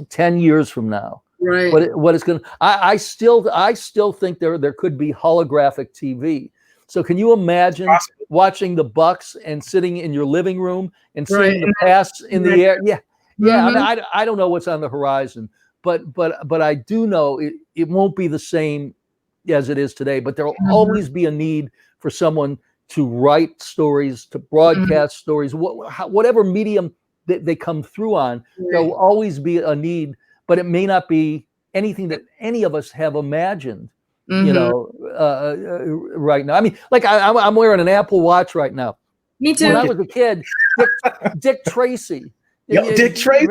10 years from now. Right. What is going to, I still think there could be holographic TV. So can you imagine watching the Bucs and sitting in your living room and seeing the pass in the air? Yeah. Yeah. I mean, I don't know what's on the horizon, but I do know it won't be the same as it is today, but there'll always be a need for someone to write stories, to broadcast stories, whatever medium that they come through on, there'll always be a need, but it may not be anything that any of us have imagined, you know, right now. I mean, like I'm wearing an Apple Watch right now. Me too. When I was a kid, Dick Tracy. Dick Tracy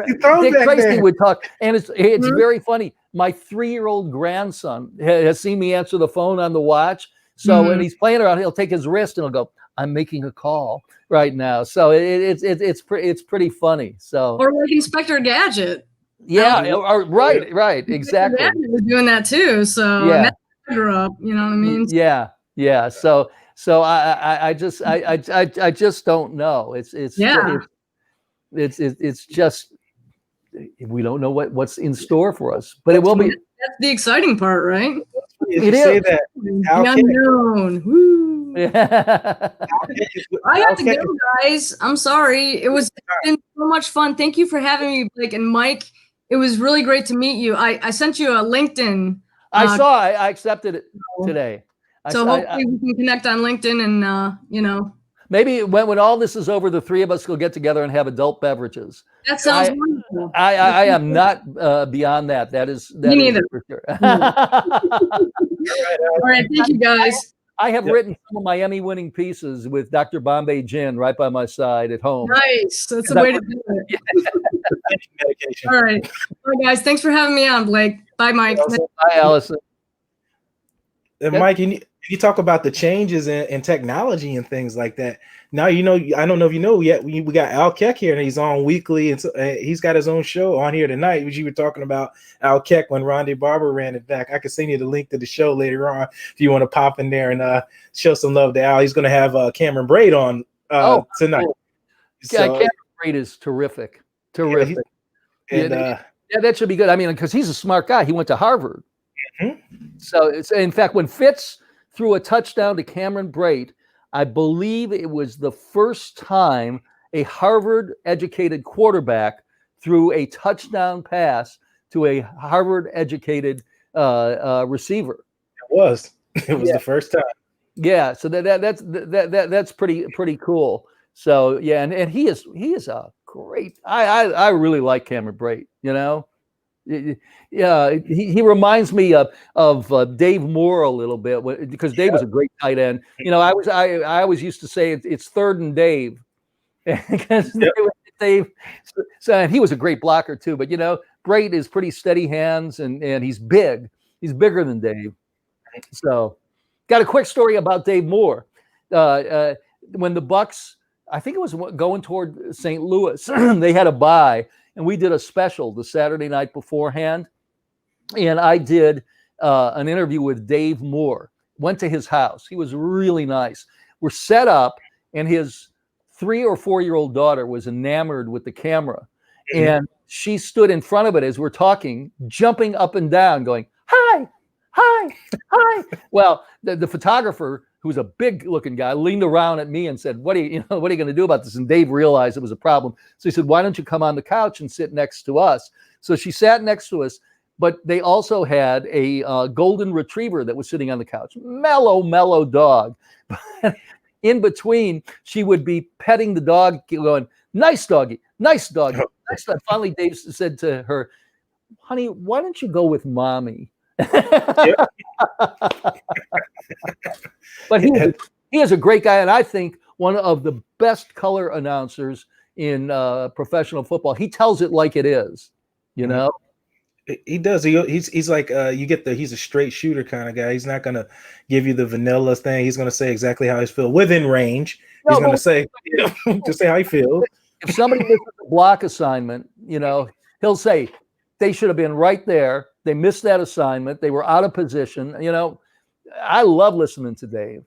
would talk, and it's very funny. My 3-year-old grandson has seen me answer the phone on the watch. So when he's playing around, he'll take his wrist and he'll go, "I'm making a call right now." So it's pretty funny. So or like Inspector Gadget. Yeah, right, exactly. Gadget was doing that too. So yeah, that's how I grew up. You know what I mean? Yeah. So I just don't know. It's just we don't know what's in store for us, but it will be. That's the exciting part, right? It is. Say that. The unknown. Woo. Yeah. I have to go, guys. I'm sorry. It's been so much fun. Thank you for having me, Blake and Mike. It was really great to meet you. I sent you a LinkedIn. I accepted it today. So hopefully we can connect on LinkedIn and, you know. Maybe when all this is over, the three of us will get together and have adult beverages. That sounds wonderful. I am not beyond that. That is Me neither. For sure. All right. Thank you, guys. I have written some of my Emmy-winning pieces with Dr. Bombay Gin right by my side at home. Nice. That's the way to do it. All right. All right, guys. Thanks for having me on, Blake. Bye, Mike. Bye, Allison. And Mike, you talk about the changes in technology and things like that. Now, you know, I don't know if you know yet, we got Al Keck here, and he's on weekly, and so, he's got his own show on here tonight, which you were talking about Al Keck when Rondé Barber ran it back. I can send you the link to the show later on if you want to pop in there and show some love to Al. He's going to have Cameron Braid on tonight. Cool. Cameron Braid is terrific. Terrific. Yeah, that should be good. I mean, because he's a smart guy. He went to Harvard. So it's, in fact, when Fitz threw a touchdown to Cameron Braid, I believe it was the first time a Harvard-educated quarterback threw a touchdown pass to a Harvard-educated receiver. It was the first time. Yeah, so that's pretty cool. So yeah, and he is a great. I really like Cameron Braid. You know. Yeah, he reminds me of Dave Moore a little bit because Dave was a great tight end. You know, I always used to say it's third and Dave because Dave. So and he was a great blocker too. But you know, Braid is pretty steady hands and he's big. He's bigger than Dave. So, got a quick story about Dave Moore. When the Bucs, I think it was going toward St. Louis, they had a bye. And we did a special the Saturday night beforehand. And I did an interview with Dave Moore. Went to his house. He was really nice. We're set up, and his 3 or 4-year-old daughter was enamored with the camera. And she stood in front of it as we're talking, jumping up and down, going, "Hi, hi, hi." Well, the photographer, who's a big-looking guy, leaned around at me and said, what are you going to do about this? And Dave realized it was a problem. So he said, "Why don't you come on the couch and sit next to us?" So she sat next to us, but they also had a golden retriever that was sitting on the couch. Mellow dog. In between, she would be petting the dog, going, "Nice doggy, nice doggy." Nice dog. Finally, Dave said to her, "Honey, why don't you go with mommy?" But he is a great guy, and I think one of the best color announcers in professional football. He tells it like it is, you know. He does. He's like he's a straight shooter kind of guy. He's not gonna give you the vanilla thing. He's gonna say exactly how he feels within range. He's gonna say just say how he feels. If somebody misses a block assignment, you know, he'll say they should have been right there. They missed that assignment. They were out of position. You know, I love listening to Dave.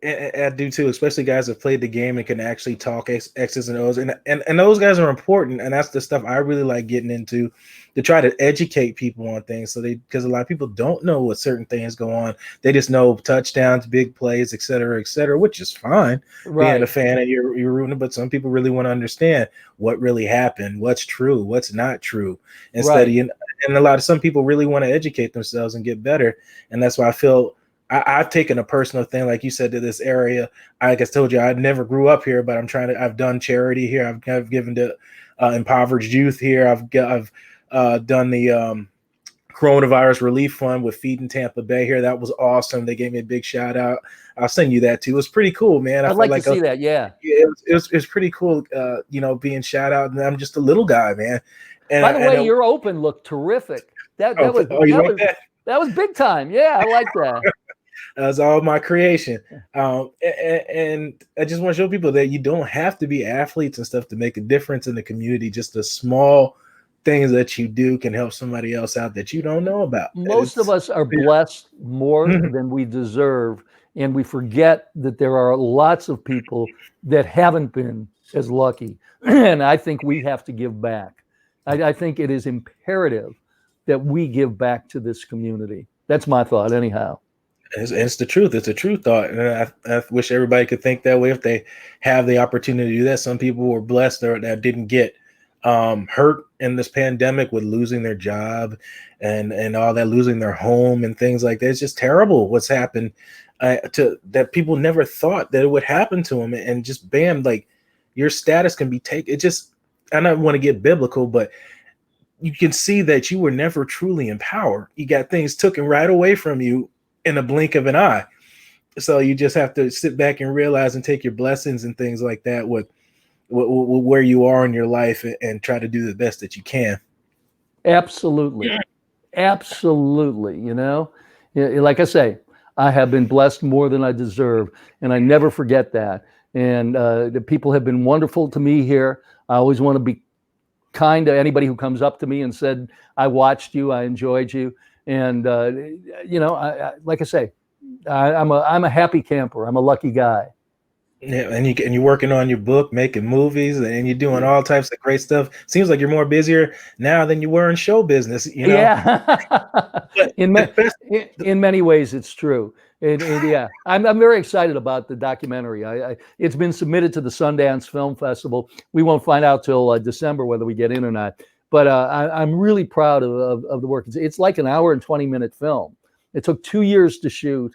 I do too, especially guys that played the game and can actually talk X's and O's. And those guys are important. And that's the stuff I really like getting into, to try to educate people on things. So because a lot of people don't know what certain things go on. They just know touchdowns, big plays, et cetera, which is fine. Right. Being a fan and you're rooting, but some people really want to understand what really happened, what's true, what's not true. And a lot of some people really want to educate themselves and get better. And that's why I feel I've taken a personal thing, like you said, to this area. Like I told you, I never grew up here, but I've done charity here. I've given to impoverished youth here. I've done the coronavirus relief fund with Feeding Tampa Bay here. That was awesome. They gave me a big shout out. I'll send you that too. It was pretty cool, man. I'd like to see that. Yeah. It was pretty cool. Being shout out, and I'm just a little guy, man. And by the way, your open looked terrific. That was big time. Yeah, I like that. That's all my creation. And I just want to show people that you don't have to be athletes and stuff to make a difference in the community. Just the small things that you do can help somebody else out that you don't know about. Most of us are blessed more than we deserve, and we forget that there are lots of people that haven't been as lucky. And I think we have to give back. I think it is imperative that we give back to this community. That's my thought, anyhow. It's the truth. It's a true thought. And I wish everybody could think that way if they have the opportunity to do that. Some people were blessed that didn't get hurt in this pandemic with losing their job and all that, losing their home and things like that. It's just terrible what's happened to that. People never thought that it would happen to them, and just bam, like your status can be taken. It just, I don't want to get biblical, but you can see that you were never truly empowered. You got things taken right away from you in a blink of an eye. So you just have to sit back and realize and take your blessings and things like that with where you are in your life and try to do the best that you can. Absolutely. Absolutely. Like I say, I have been blessed more than I deserve, and I never forget that. And the people have been wonderful to me here. I always want to be kind to anybody who comes up to me and said, I watched you, I enjoyed you. And, like I say, I'm a happy camper. I'm a lucky guy. Yeah, and you're working on your book, making movies, and you're doing all types of great stuff. Seems like you're more busier now than you were in show business. Yeah, in many ways, it's true. Yeah, I'm very excited about the documentary. It's been submitted to the Sundance Film Festival. We won't find out till December whether we get in or not. But I'm really proud of the work. It's like an hour and 20-minute film. It took 2 years to shoot.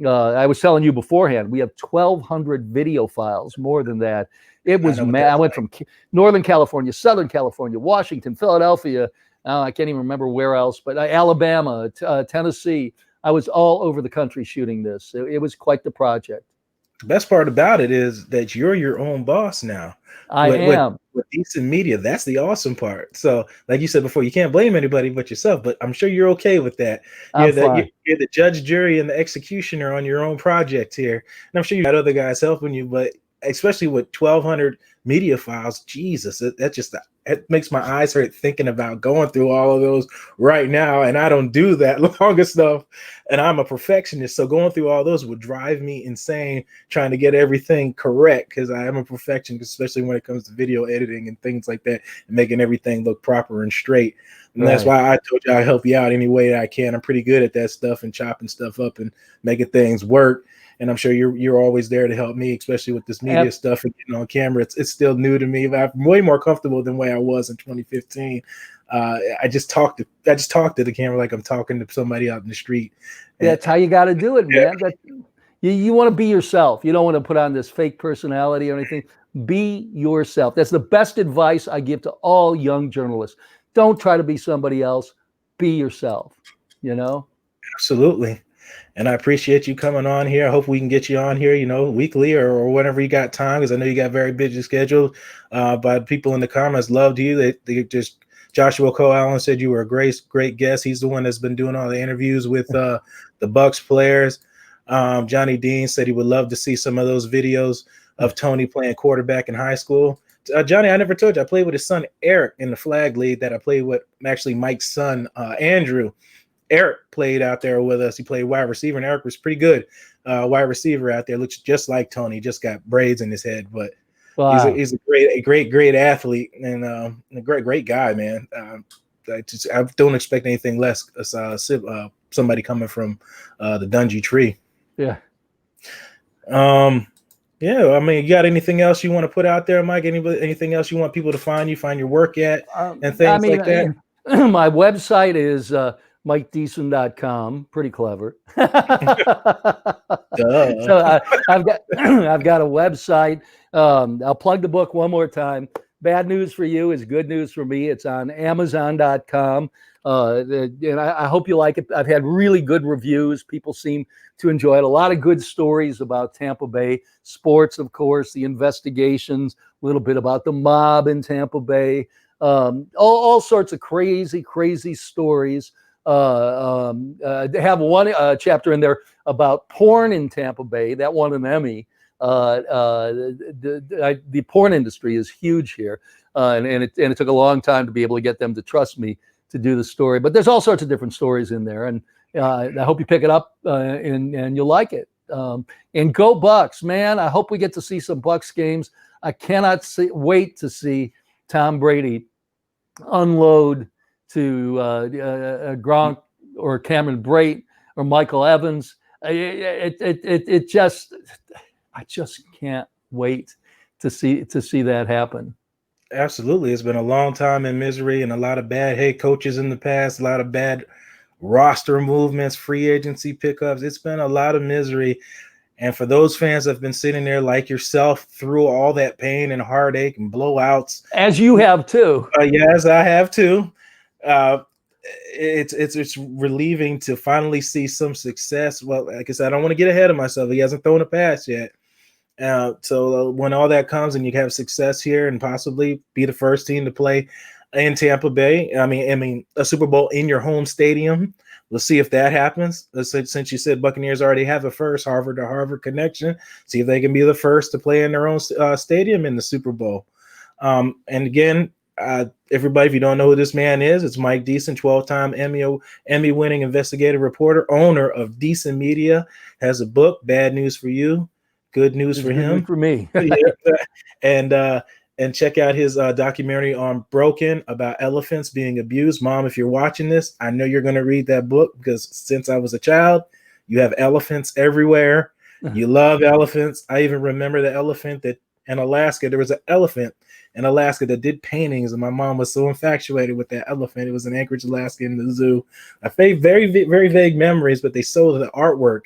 I was telling you beforehand, we have 1,200 video files, more than that. It was mad. I went from Northern California, Southern California, Washington, Philadelphia. I can't even remember where else, but Alabama, Tennessee. I was all over the country shooting this. It was quite the project. The best part about it is that you're your own boss now. I am. With Deeson Media, that's the awesome part. So, like you said before, you can't blame anybody but yourself, but I'm sure you're okay with that. You're the judge, jury, and the executioner on your own project here. And I'm sure you got other guys helping you, but especially with 1,200 media files, Jesus, it makes my eyes hurt thinking about going through all of those right now. And I don't do that long stuff. And I'm a perfectionist. So going through all those would drive me insane trying to get everything correct, because I am a perfectionist, especially when it comes to video editing and things like that, and making everything look proper and straight. And that's why I told you I'll help you out any way that I can. I'm pretty good at that stuff and chopping stuff up and making things work. And I'm sure you're always there to help me, especially with this media stuff and getting on camera. It's still new to me. I'm way more comfortable than the way I was in 2015. I just talk to the camera like I'm talking to somebody out in the street. That's how you got to do it, man. You want to be yourself. You don't want to put on this fake personality or anything. Be yourself. That's the best advice I give to all young journalists. Don't try to be somebody else. Be yourself. Absolutely. And I appreciate you coming on here. I hope we can get you on here, weekly or whenever you got time, because I know you got very busy schedule. But people in the comments loved you. They just Joshua Cole Allen said you were a great guest. He's the one that's been doing all the interviews with the Bucs players. Johnny Dean said he would love to see some of those videos of Tony playing quarterback in high school. Johnny, I never told you, I played with his son Eric in the flag league that I played with. Actually, Mike's son Andrew. Eric played out there with us. He played wide receiver, and Eric was pretty good wide receiver out there. Looks just like Tony, just got braids in his head. But wow. He's a great athlete and a great guy, man. I don't expect anything less. Somebody coming from the Dungy tree. Yeah. Yeah. I mean, you got anything else you want to put out there, Mike? Anything else you want people to find your work at, and things like that? My website is MikeDeeson.com. Pretty clever. Duh. So I've got I've got a website. I'll plug the book one more time. Bad News for You is Good News for Me. It's on Amazon.com. And I hope you like it. I've had really good reviews. People seem to enjoy it. A lot of good stories about Tampa Bay sports, of course, the investigations, a little bit about the mob in Tampa Bay, all sorts of crazy stories. They have one chapter in there about porn in Tampa Bay that won an Emmy. The porn industry is huge here, and it took a long time to be able to get them to trust me to do the story. But there's all sorts of different stories in there, and I hope you pick it up and you'll like it. And go Bucs, man! I hope we get to see some Bucs games. I cannot wait to see Tom Brady unload to Gronk or Cameron Brate or Michael Evans. I just can't wait to see that happen. Absolutely. It's been a long time in misery and a lot of bad head coaches in the past, a lot of bad roster movements, free agency pickups. It's been a lot of misery. And for those fans that have been sitting there like yourself through all that pain and heartache and blowouts. As you have too. Yes, I have too. It's relieving to finally see some success. Well, like I said, I don't want to get ahead of myself. He hasn't thrown a pass yet. So when all that comes and you have success here and possibly be the first team to play in Tampa Bay, I mean a Super Bowl in your home stadium, we'll see if that happens. Since you said Buccaneers already have a first Harvard to Harvard connection, see if they can be the first to play in their own stadium in the Super Bowl. And again, everybody, if you don't know who this man is, it's Mike Deeson, 12-time Emmy-winning investigative reporter, owner of Deeson Media, has a book, Bad News for You, Good News for Him. Good for me. And check out his documentary on Broken about elephants being abused. Mom, if you're watching this, I know you're going to read that book because since I was a child, you have elephants everywhere. You love elephants. I even remember the elephant that in Alaska, there was an elephant in Alaska that did paintings, and my mom was so infatuated with that elephant. It was in Anchorage, Alaska, in the zoo. I have very, very vague memories, but they sold the artwork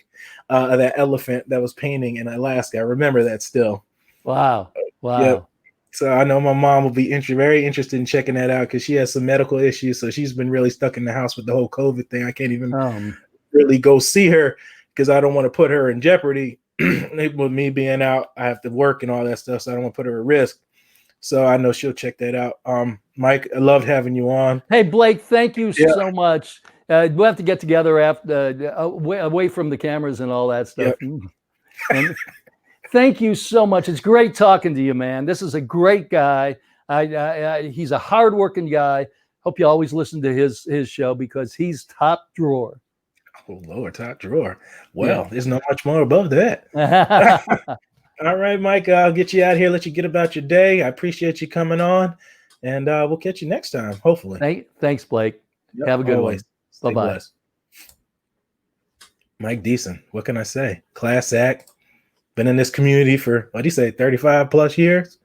of that elephant that was painting in Alaska. I remember that still. Wow. Yep. So I know my mom will be very interested in checking that out because she has some medical issues. So she's been really stuck in the house with the whole COVID thing. I can't even really go see her because I don't want to put her in jeopardy. With me being out, I have to work and all that stuff. So I don't want to put her at risk. So I know she'll check that out. Mike, I loved having you on. Hey, Blake, thank you so much. We'll have to get together after away from the cameras and all that stuff. Yep. And thank you so much. It's great talking to you, man. This is a great guy. He's a hardworking guy. Hope you always listen to his show because he's top drawer. Oh, Lord, top drawer. Well, there's not much more above that. All right, Mike, I'll get you out of here, let you get about your day. I appreciate you coming on, and we'll catch you next time, hopefully. Thanks, Blake. Yep, have a good one. Bye-bye. Blessed. Mike Deeson, what can I say? Class act. Been in this community for, 35 plus years.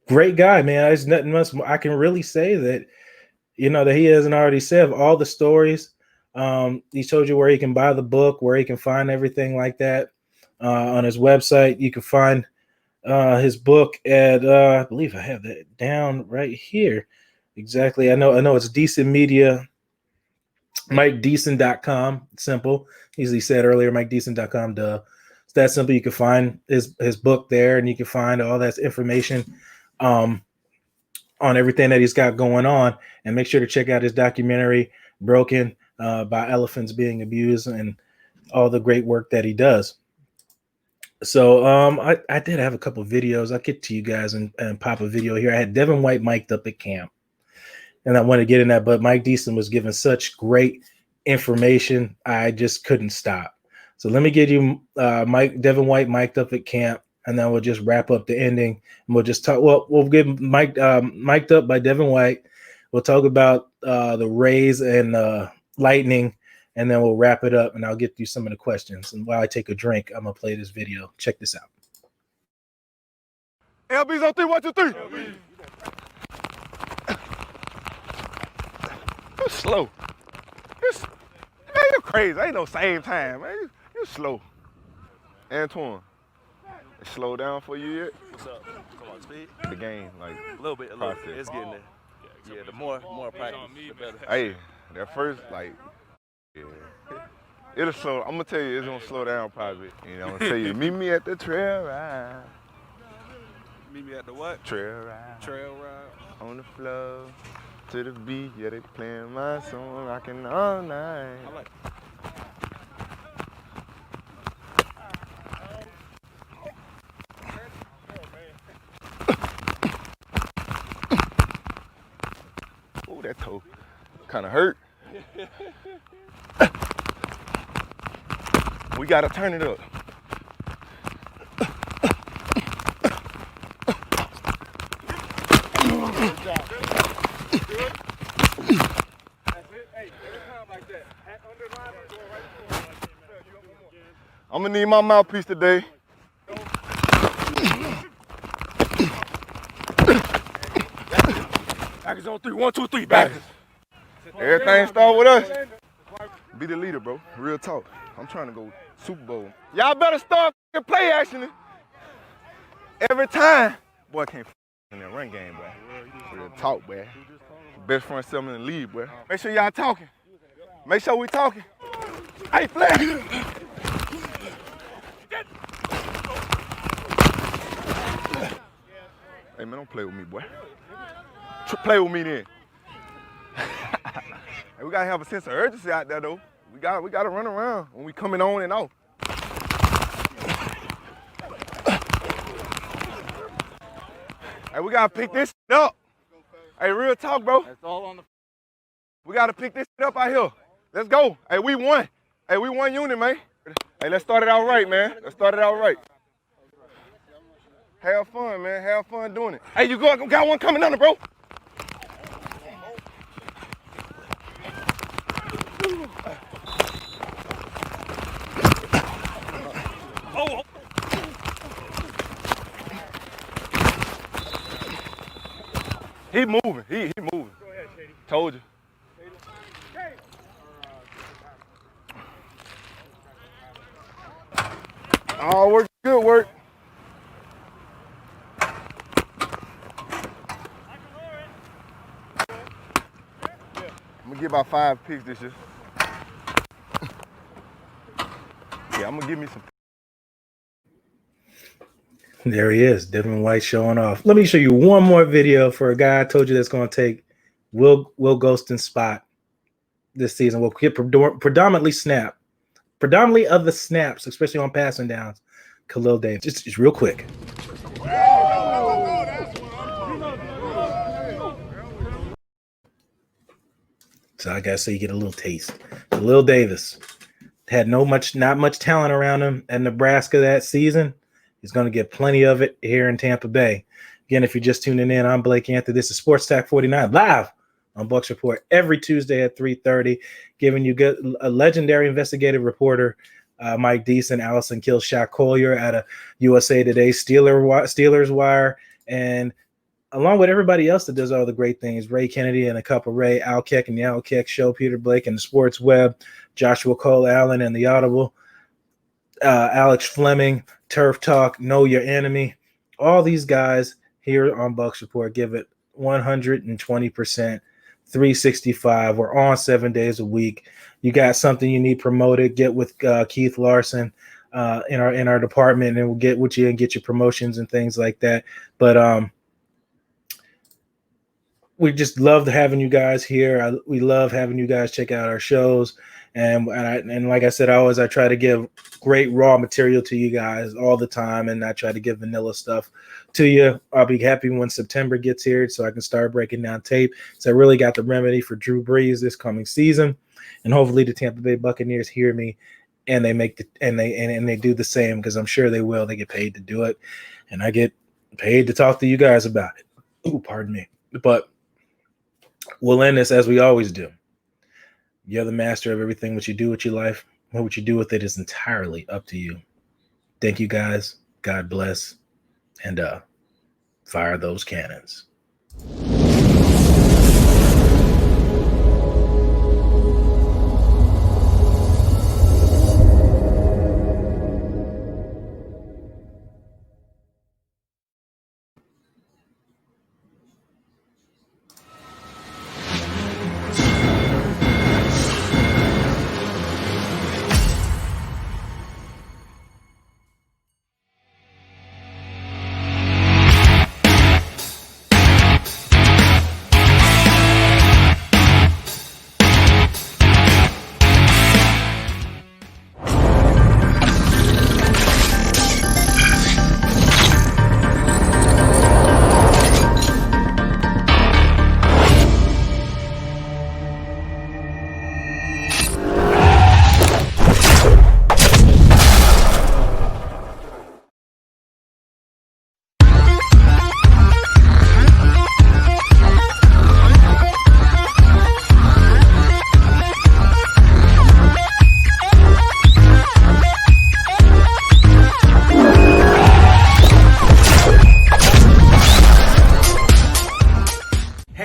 Great guy, man. There's nothing much I can really say that, that he hasn't already said of all the stories. He told you where you can buy the book, where you can find everything like that. On his website, you can find his book at, I believe I have that down right here. Exactly. I know it's Deeson Media, MikeDeeson.com. Simple. Easily said earlier, MikeDeeson.com. Duh. It's that simple. You can find his book there, and you can find all that information on everything that he's got going on. And make sure to check out his documentary, Broken, by elephants being abused, and all the great work that he does. So I did have a couple of videos. I'll get to you guys and pop a video here. I had Devin White mic'd up at camp, and I want to get in that, but Mike Deeson was giving such great information, I just couldn't stop. So let me get you Devin White mic'd up at camp, and then we'll just wrap up the ending, and we'll just talk. Well, we'll get mic'd up by Devin White. We'll talk about the Rays and Lightning, and then we'll wrap it up, and I'll get you some of the questions. And while I take a drink, I'm going to play this video. Check this out. LB's on 3, 1, 2, 3. slow. Man, you crazy. Ain't no same time, man. You slow. Antoine, it slowed down for you yet? What's up? Come on, speed. The game, like A little bit. It's getting there. Yeah, the more practice, the better. Hey, that first, like, yeah. It'll slow. I'm gonna tell you, it's gonna slow down probably. You know, I'm gonna tell you, meet me at the trail ride. Meet me at the what? Trail ride. Trail ride. On the floor, to the beat, yeah, they playing my song, rocking all night. I like it. Ooh, that toe kind of hurt. We gotta turn it up. I'm gonna need my mouthpiece today. Backers on 3. 1, 2, 3. Backers. Everything start with us. Be the leader, bro. Real talk. I'm trying to go Super Bowl. Y'all better start play action every time. Boy, I can't in that run game, boy. Real talk, boy. Best front seven in the league, boy. Make sure y'all talking. Make sure we talking. Hey, Flash. Hey, man, don't play with me, boy. Play with me then. Hey, we gotta have a sense of urgency out there, though. We gotta run around when we coming on and off. Hey, we gotta pick this up. Hey, real talk, bro. That's all on the. We gotta pick this up out here. Let's go. Hey, we won. Hey, we won unit, man. Hey, let's start it out right, man. Let's start it out right. Have fun, man. Have fun doing it. Hey, you got one coming under, bro. Oh. He moving. He moving. Go ahead, Shady. Told you. Oh, work. Good work. I'm gonna get about 5 picks this year. Yeah, I'm gonna give me some. There he is, Devin White showing off. Let me show you one more video for a guy I told you that's going to take Will Ghostin's spot this season. We'll get predominantly of the snaps, especially on passing downs. Khalil Davis, just real quick. So I gotta say, you get a little taste. Khalil Davis had not much talent around him at Nebraska that season. He's going to get plenty of it here in Tampa Bay. Again, if you're just tuning in, I'm Blake Anthony. This is Sports Talk 49 live on Bucs Report every Tuesday at 3:30, giving you a legendary investigative reporter, Mike Deeson, Allison Killshot Koehler out of USA Today, Steelers Wire, and along with everybody else that does all the great things, Ray Kennedy and a cup of Ray, Al Keck and the Al Keck Show, Peter Blake and the Sports Web, Joshua Cole Allen and the Audible, Alex Fleming, Turf Talk, Know Your Enemy. All these guys here on Bucs Report give it 120%, 365. We're on 7 days a week. You got something you need promoted, get with Keith Larson in our department, and we'll get with you and get your promotions and things like that. But we just love having you guys here. We love having you guys check out our shows. And like I said, I try to give great raw material to you guys all the time, and I try to give vanilla stuff to you. I'll be happy when September gets here so I can start breaking down tape. So I really got the remedy for Drew Brees this coming season, and hopefully the Tampa Bay Buccaneers hear me and they they do the same, because I'm sure they will. They get paid to do it, and I get paid to talk to you guys about it. Ooh, pardon me. But we'll end this as we always do. You're the master of everything. What you do with your life, what you do with it is entirely up to you. Thank you, guys. God bless. And fire those cannons.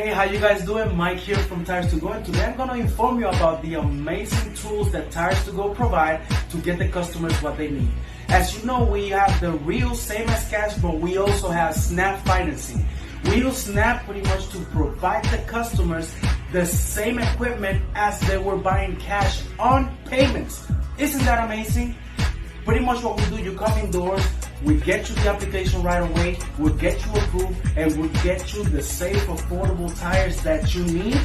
Hey, how you guys doing? Mike here from Tires to Go, and today I'm going to inform you about the amazing tools that Tires to Go provide to get the customers what they need. As you know, we have the real same as cash, but we also have Snap financing. We use Snap pretty much to provide the customers the same equipment as they were buying cash on payments. Isn't that amazing? Pretty much what we do, you come indoors, we get you the application right away, we'll get you approved, and we'll get you the safe, affordable tires that you need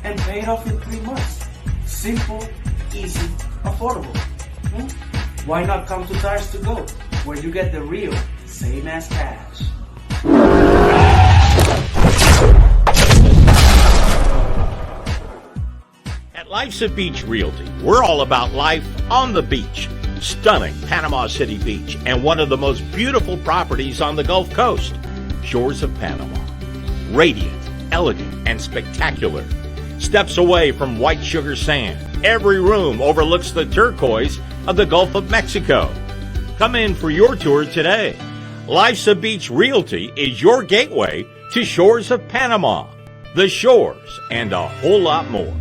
and pay it off in 3 months. Simple, easy, affordable. Why not come to Tires to Go, where you get the real, same as cash. At Life's a Beach Realty, we're all about life on the beach. Stunning Panama City Beach and one of the most beautiful properties on the Gulf Coast, Shores of Panama. Radiant, elegant, and spectacular. Steps away from white sugar sand, every room overlooks the turquoise of the Gulf of Mexico. Come in for your tour today. Life's a Beach Realty is your gateway to Shores of Panama, the shores, and a whole lot more.